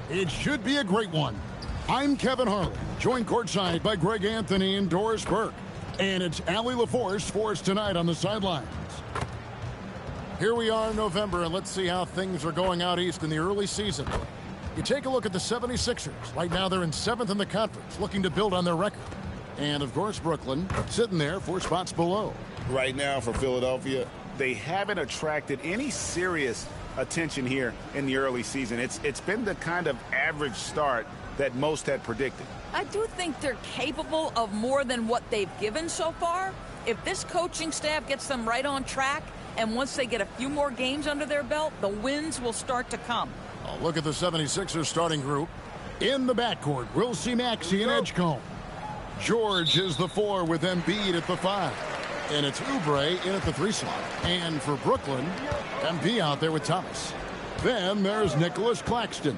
It should be a great one. I'm Kevin Harlan, joined courtside by Greg Anthony and Doris Burke. And it's Allie LaForce for us tonight on the sidelines. Here we are in November, and let's see how things are going out east in the early season. You take a look at the 76ers. Right now they're in 7th in the conference, looking to build on their record. And, of course, Brooklyn sitting there 4 spots below. Right now for Philadelphia, they haven't attracted any serious attention here in the early season. It's been the kind of average start that most had predicted. I do think they're capable of more than what they've given so far. If this coaching staff gets them right on track, and once they get a few more games under their belt, the wins will start to come. Oh, look at the 76ers starting group. In the backcourt, we'll see Maxey and Edgecombe. George is the 4 with Embiid at the 5. And it's Oubre in at the 3 slot. And for Brooklyn, MP out there with Thomas. Then there's Nicholas Claxton.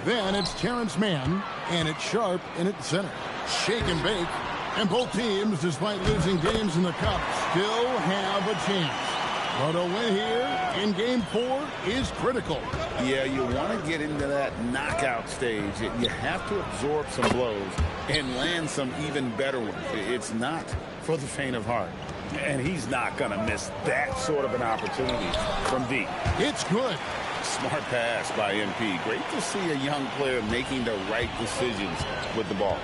Then it's Terrence Mann, and it's Sharp in at center. Shake and bake. And both teams, despite losing games in the Cup, still have a chance. But a win here in Game 4 is critical. Yeah, you want to get into that knockout stage. You have to absorb some blows and land some even better ones. It's not for the faint of heart. And he's not going to miss that sort of an opportunity from deep. It's good. Smart pass by MP. Great to see a young player making the right decisions with the ball.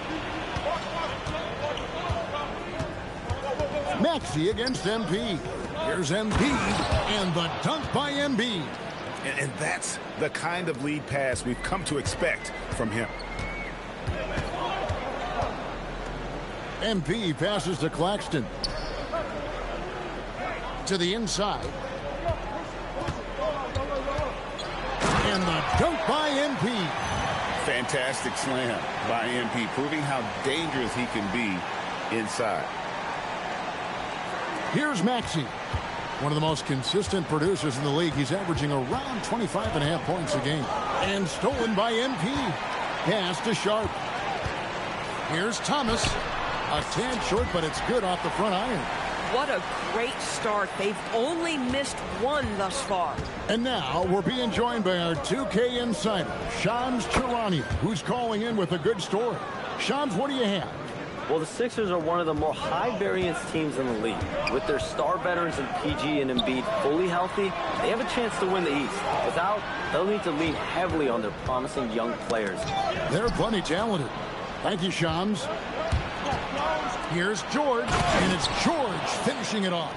Maxey against MP. Here's Embiid, and the dunk by Embiid. And that's the kind of lead pass we've come to expect from him. MP passes to Claxton. To the inside. And the dunk by MP. Fantastic slam by MP, proving how dangerous he can be inside. Here's Maxey, one of the most consistent producers in the league. He's averaging around 25.5 points a game. And stolen by MP. Pass to Sharp. Here's Thomas. A tad short, but it's good off the front iron. What a great start. They've only missed one thus far. And now we're being joined by our 2K insider, Shams Charania, who's calling in with a good story. Shams, what do you have? Well, the Sixers are one of the more high-variance teams in the league. With their star veterans in PG and Embiid fully healthy, they have a chance to win the East. Without, they'll need to lean heavily on their promising young players. They're plenty talented. Thank you, Shams. Here's George, and it's George finishing it off.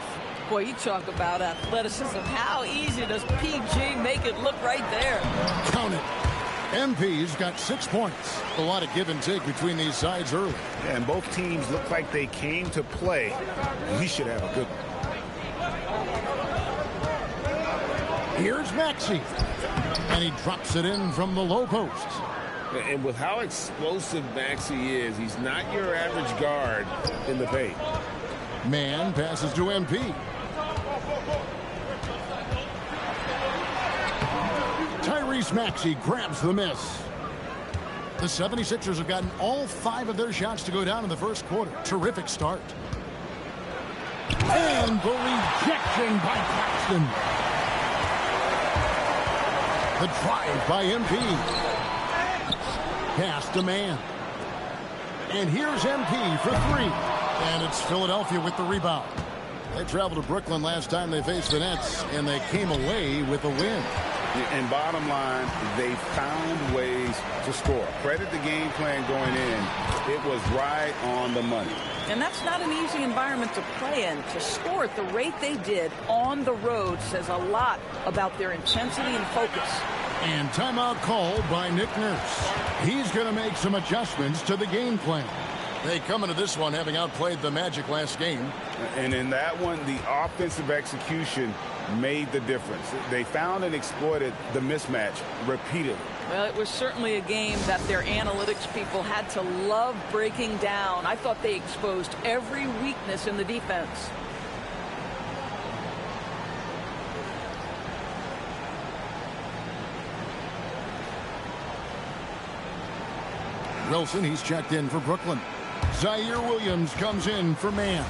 Boy, you talk about athleticism. How easy does PG make it look right there? Count it. MP's got 6 points. A lot of give and take between these sides early. Yeah, and both teams look like they came to play. We should have a good one. Here's Maxey. And he drops it in from the low post. And with how explosive Maxey is, he's not your average guard in the paint. Man passes to MP. Tyrese Maxey grabs the miss. The 76ers have gotten all 5 of their shots to go down in the first quarter. Terrific start. And the rejection by Claxton. The drive by MP. Pass to Man. And here's MP for 3. And it's Philadelphia with the rebound. They traveled to Brooklyn last time they faced the Nets, and they came away with a win. And bottom line, they found ways to score. Credit the game plan going in. It was right on the money. And that's not an easy environment to play in. To score at the rate they did on the road says a lot about their intensity and focus. And timeout called by Nick Nurse. He's going to make some adjustments to the game plan. They come into this one having outplayed the Magic last game. And in that one, the offensive execution made the difference. They found and exploited the mismatch repeatedly. Well, it was certainly a game that their analytics people had to love breaking down. I thought they exposed every weakness in the defense. Wilson, he's checked in for Brooklyn. Zaire Williams comes in for Man.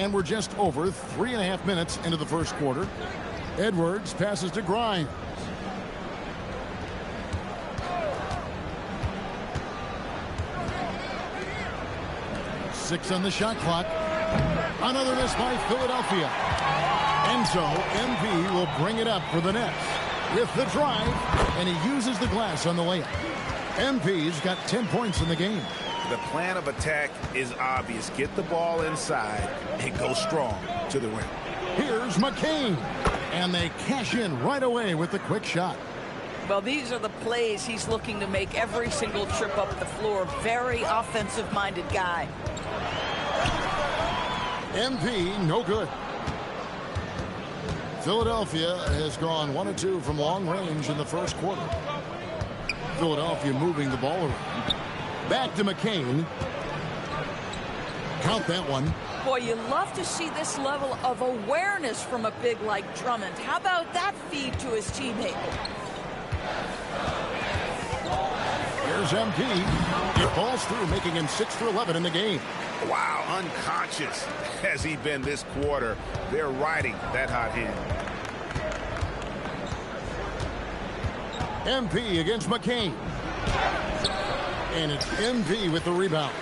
And we're just over 3.5 minutes into the first quarter. Edwards passes to Grimes. Six on the shot clock. Another miss by Philadelphia. And so MP will bring it up for the Nets with the drive, and he uses the glass on the layup. MP's got 10 points in the game. The plan of attack is obvious. Get the ball inside and go strong to the rim. Here's McCain, and they cash in right away with the quick shot. Well, these are the plays he's looking to make every single trip up the floor. Very offensive-minded guy. MP, no good. Philadelphia has gone 1 of 2 from long range in the first quarter. Philadelphia moving the ball around. Back to McCain. Count that one. Boy, you love to see this level of awareness from a big like Drummond. How about that feed to his teammate? Here's MP. It falls through, making him 6 for 11 in the game. Wow, unconscious has he been this quarter. They're riding that hot hand. MP against McCain. And it's MP with the rebound.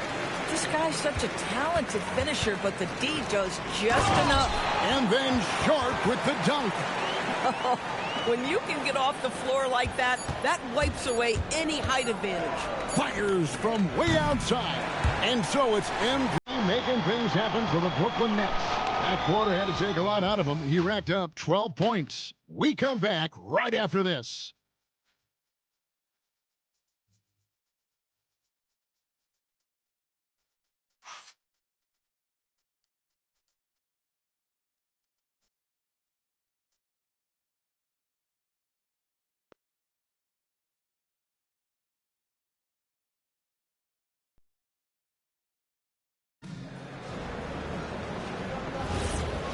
This guy's such a talented finisher, but the D does just enough. And then Sharp with the dunk. When you can get off the floor like that, that wipes away any height advantage. Fires from way outside. And so it's MP making things happen for the Brooklyn Nets. That quarter had to take a lot out of him. He racked up 12 points. We come back right after this.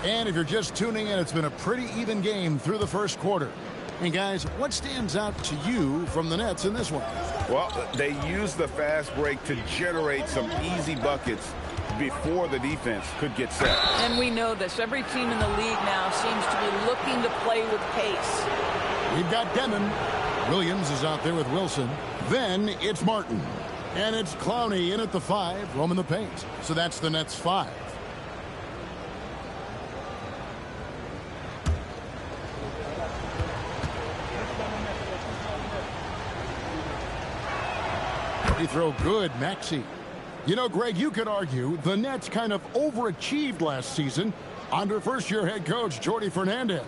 And if you're just tuning in, it's been a pretty even game through the first quarter. And guys, what stands out to you from the Nets in this one? Well, they used the fast break to generate some easy buckets before the defense could get set. And we know this. Every team in the league now seems to be looking to play with pace. We've got Demon. Williams is out there with Wilson. Then it's Martin. And it's Clowney in at the 5, roaming the paint. So that's the Nets 5. Free throw good, Maxey. You know, Greg, you could argue the Nets kind of overachieved last season under first-year head coach Jordi Fernandez.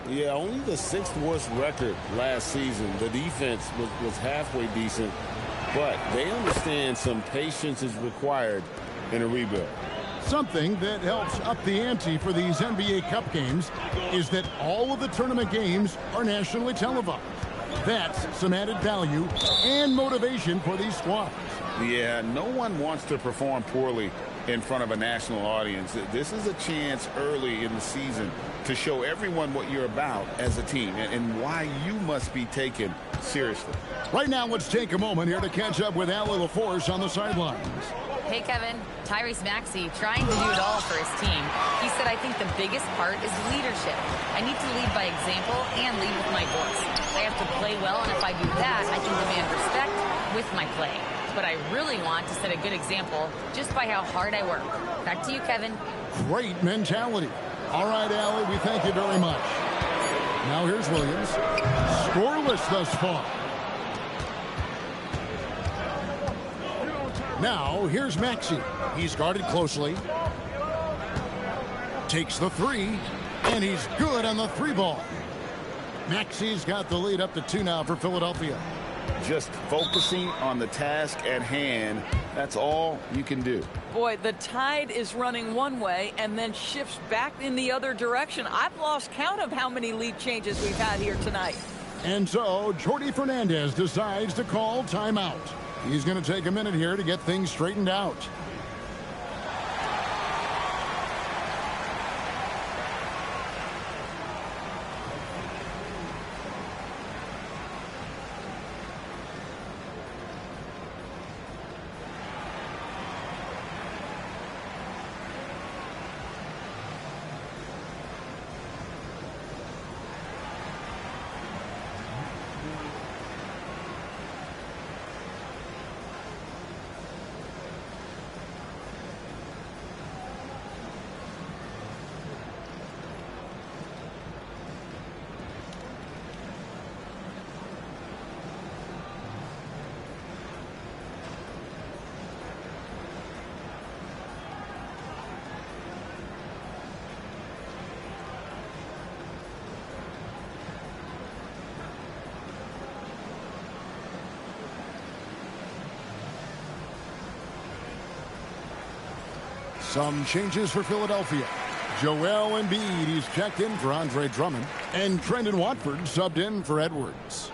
Yeah, only the 6th worst record last season. The defense was halfway decent, but they understand some patience is required in a rebuild. Something that helps up the ante for these NBA Cup games is that all of the tournament games are nationally televised. That's some added value and motivation for these squads. Yeah, no one wants to perform poorly in front of a national audience. This is a chance early in the season to show everyone what you're about as a team and why you must be taken seriously. Right now, let's take a moment here to catch up with Allie LaForce on the sidelines. Hey, Kevin. Tyrese Maxey trying to do it all for his team. He said, I think the biggest part is leadership. I need to lead by example and lead with my voice. I have to play well, and if I do that, I can demand respect with my play. But I really want to set a good example just by how hard I work. Back to you, Kevin. Great mentality. All right, Allie, we thank you very much. Now here's Williams. Scoreless thus far. Now, here's Maxey. He's guarded closely. Takes the 3, and he's good on the 3 ball. Maxey's got the lead up to 2 now for Philadelphia. Just focusing on the task at hand, that's all you can do. Boy, the tide is running one way and then shifts back in the other direction. I've lost count of how many lead changes we've had here tonight. And so, Jordi Fernandez decides to call timeout. He's going to take a minute here to get things straightened out. Some changes for Philadelphia. Joel Embiid, he's checked in for Andre Drummond. And Trendon Watford subbed in for Edwards.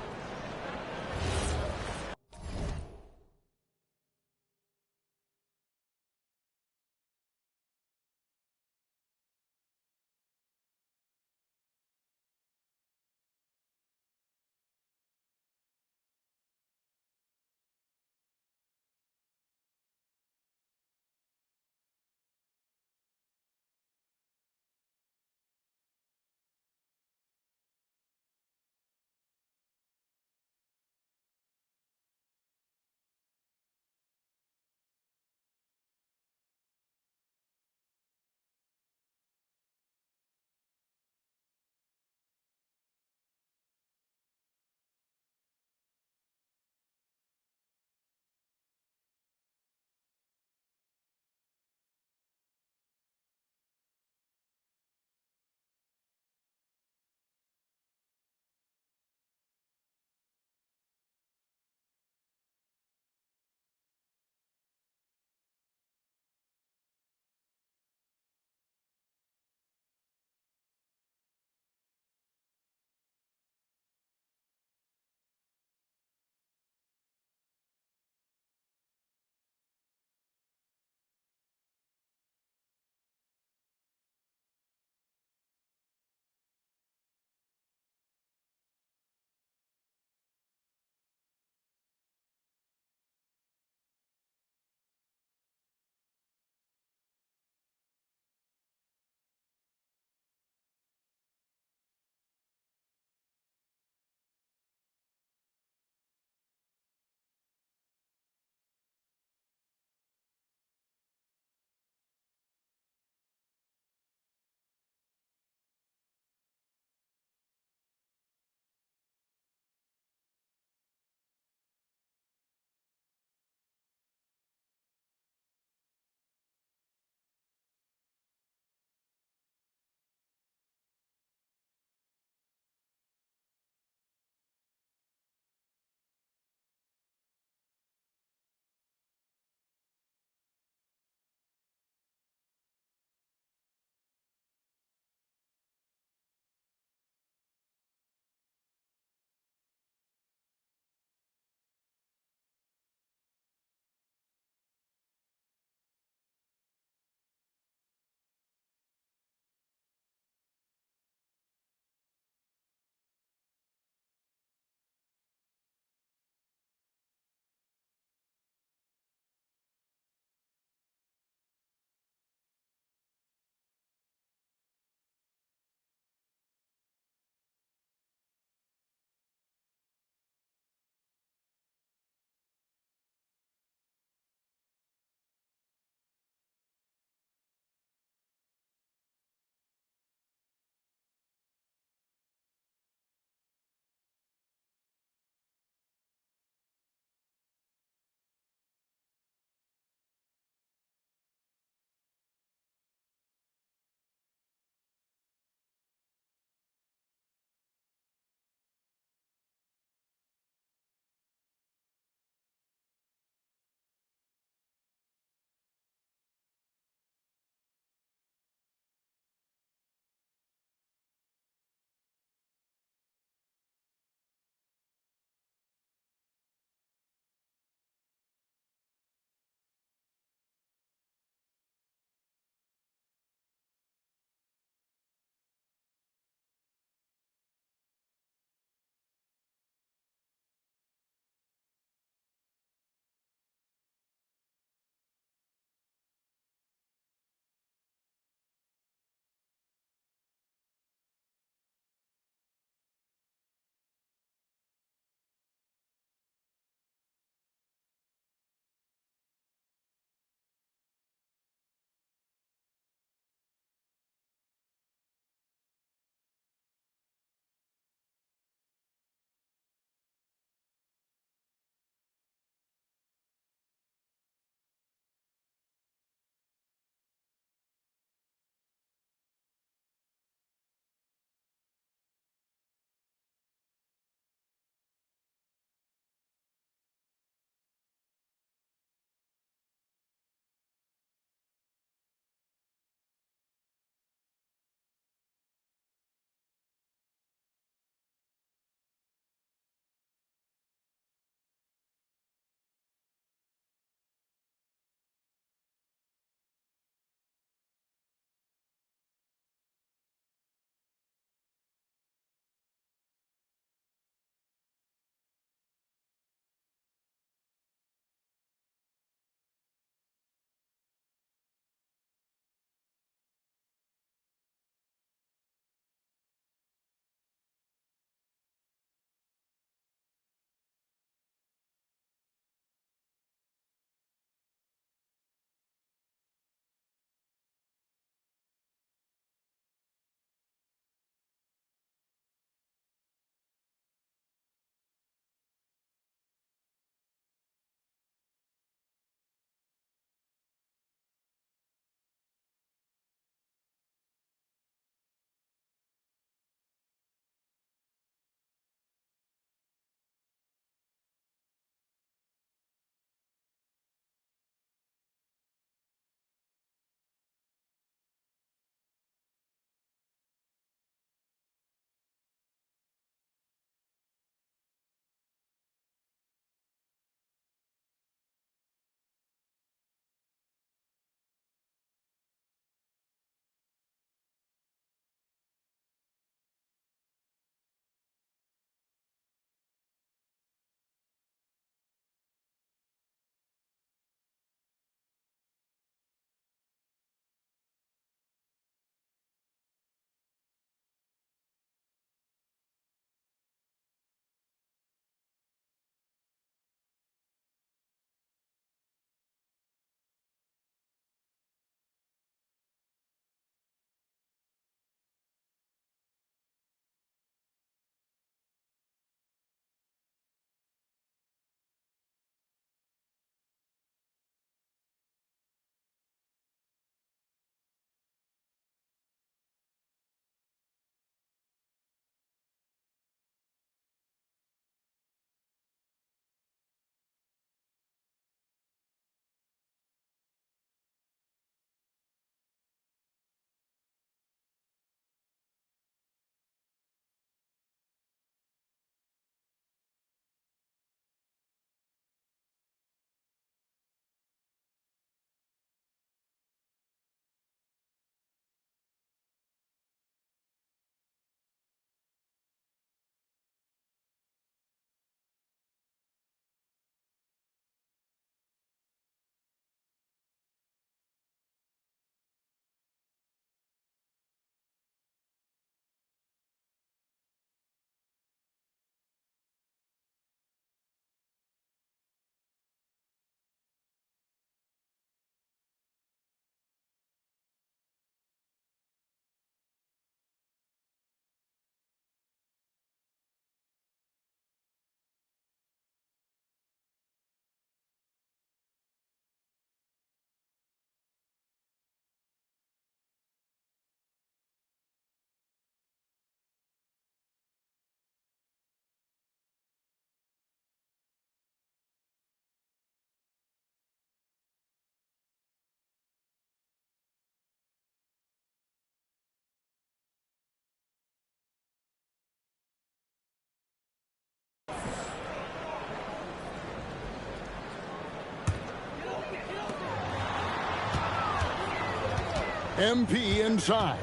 MP inside.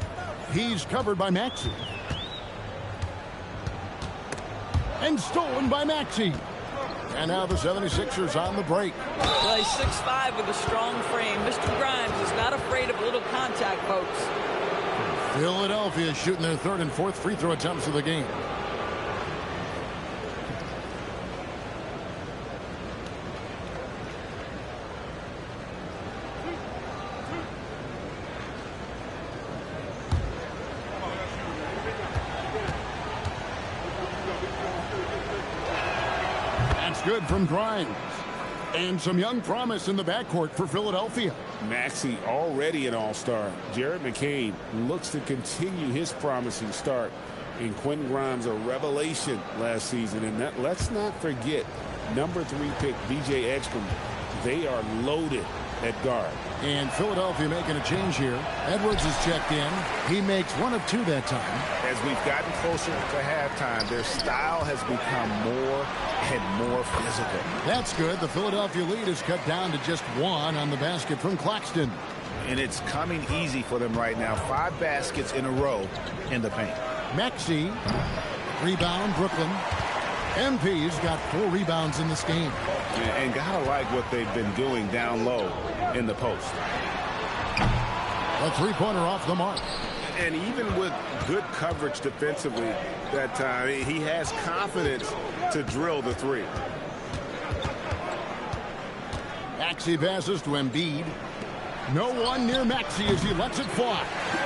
He's covered by Maxey. And stolen by Maxey. And now the 76ers on the break. Well, he's 6'5" with a strong frame. Mr. Grimes is not afraid of a little contact, folks. Philadelphia shooting their third and fourth free throw attempts of the game. Good from Grimes. And some young promise in the backcourt for Philadelphia. Maxey already an all-star. Jared McCain looks to continue his promising start. And Quentin Grimes, a revelation last season. And let's not forget, number 3 pick B.J. Ekstrom. They are loaded at guard. And Philadelphia making a change here. Edwards is checked in. He makes 1 of 2 that time. As we've gotten closer to halftime, their style has become more and more physical. That's good. The Philadelphia lead is cut down to just 1 on the basket from Claxton. And it's coming easy for them right now. 5 baskets in a row in the paint. Maxey, rebound, Brooklyn. MP's got 4 rebounds in this game. And gotta like what they've been doing down low in the post. A three-pointer off the mark. And even with good coverage defensively that time, he has confidence to drill the 3. Maxey passes to Embiid. No one near Maxey as he lets it fly.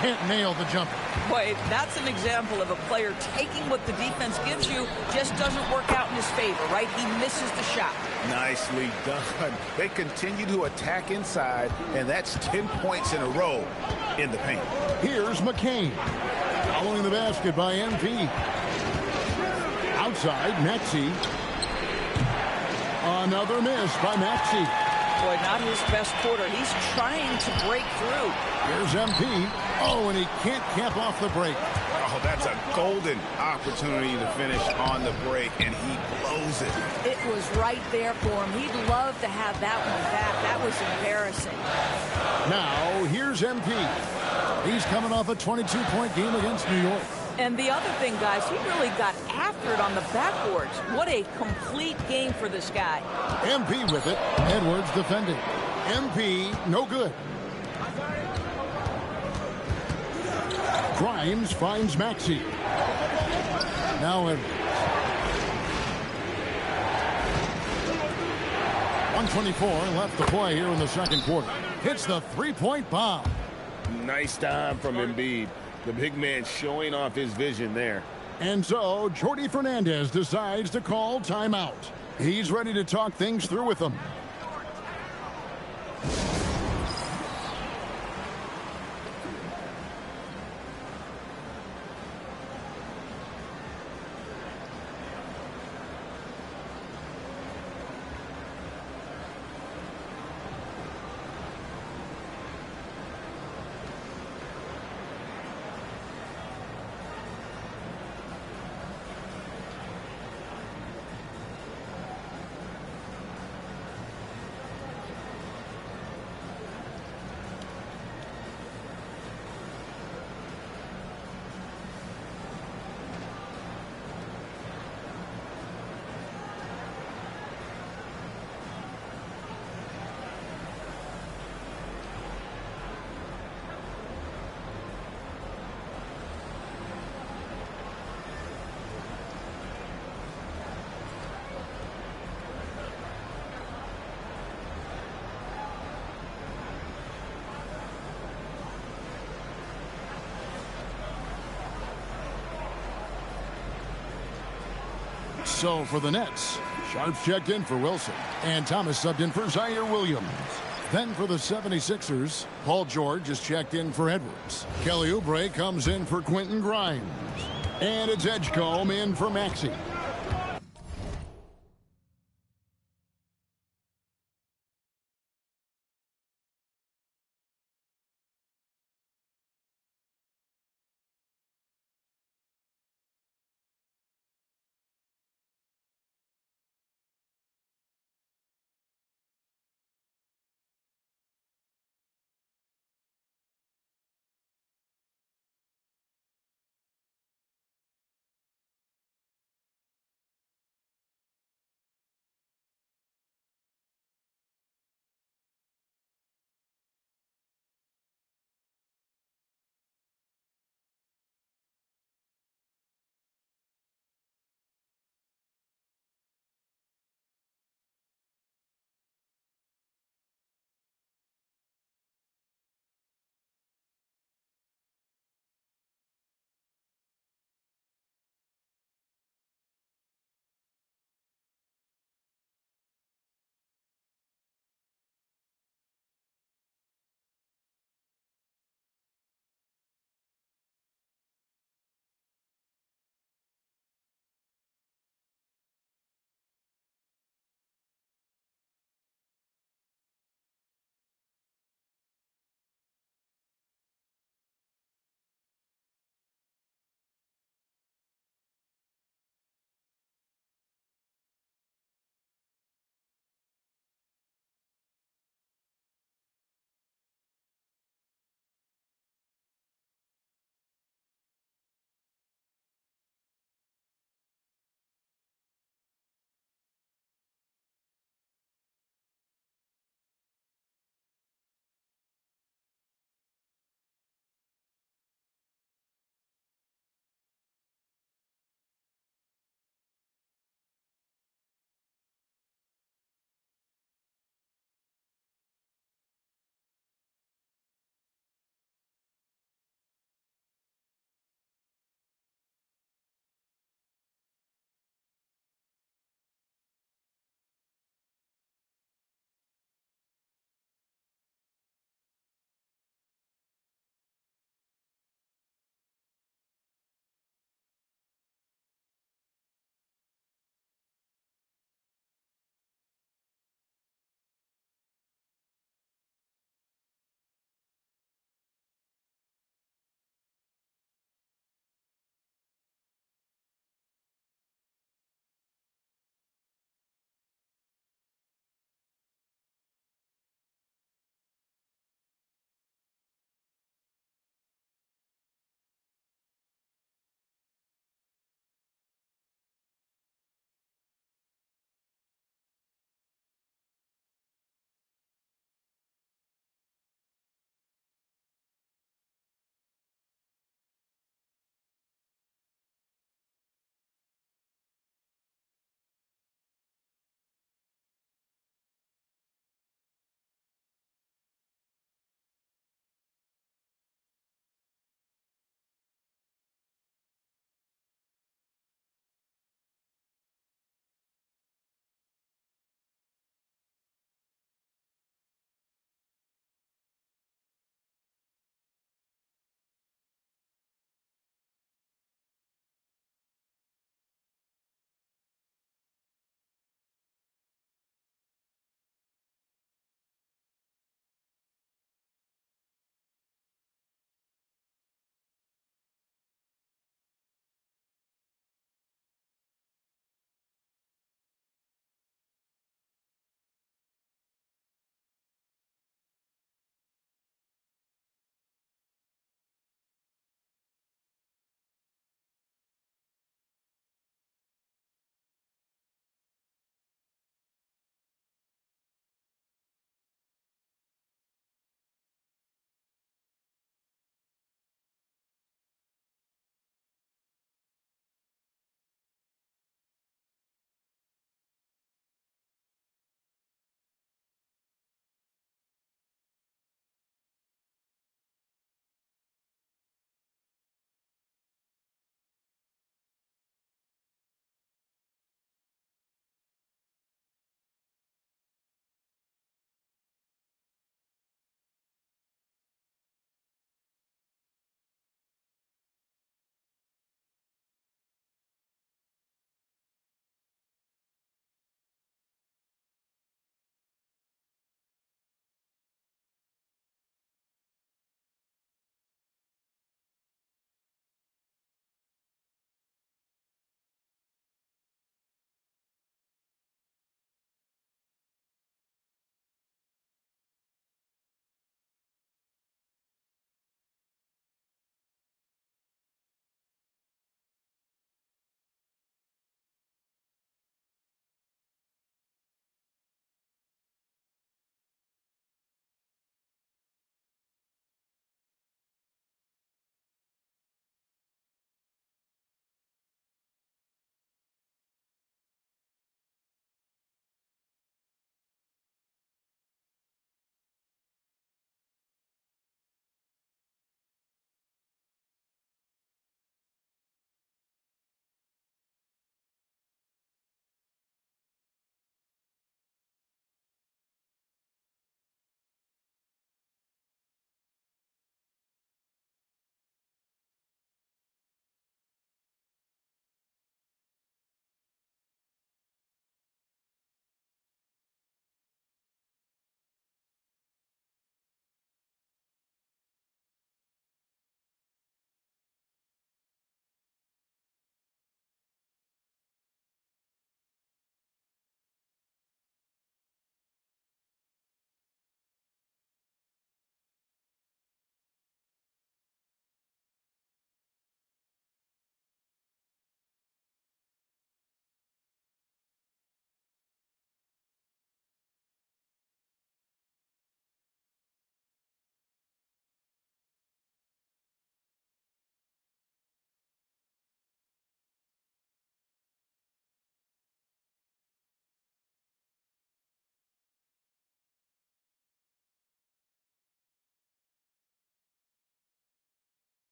Can't nail the jumper. Boy, that's an example of a player taking what the defense gives you, just doesn't work out in his favor, right? He misses the shot. Nicely done. They continue to attack inside, and that's 10 points in a row in the paint. Here's McCain. Following the basket by MP. Outside, Maxey. Another miss by Maxey. Boy, not his best quarter. He's trying to break through. Here's MP. Oh, and he can't camp off the break. Oh, that's a golden opportunity to finish on the break, and he blows it. It was right there for him. He'd love to have that one back. That was embarrassing. Now, here's MP. He's coming off a 22-point game against New York. And the other thing, guys, he really got after it on the backboards. What a complete game for this guy. MP with it. Edwards defending. MP, no good. Grimes finds Maxey. Now Edwards. 1:24 left to play here in the second quarter. Hits the three-point bomb. Nice time from Embiid. The big man showing off his vision there. And so, Jordi Fernandez decides to call timeout. He's ready to talk things through with them. So for the Nets, Sharps checked in for Wilson, and Thomas subbed in for Zaire Williams. Then for the 76ers, Paul George is checked in for Edwards. Kelly Oubre comes in for Quentin Grimes. And it's Edgecombe in for Maxey.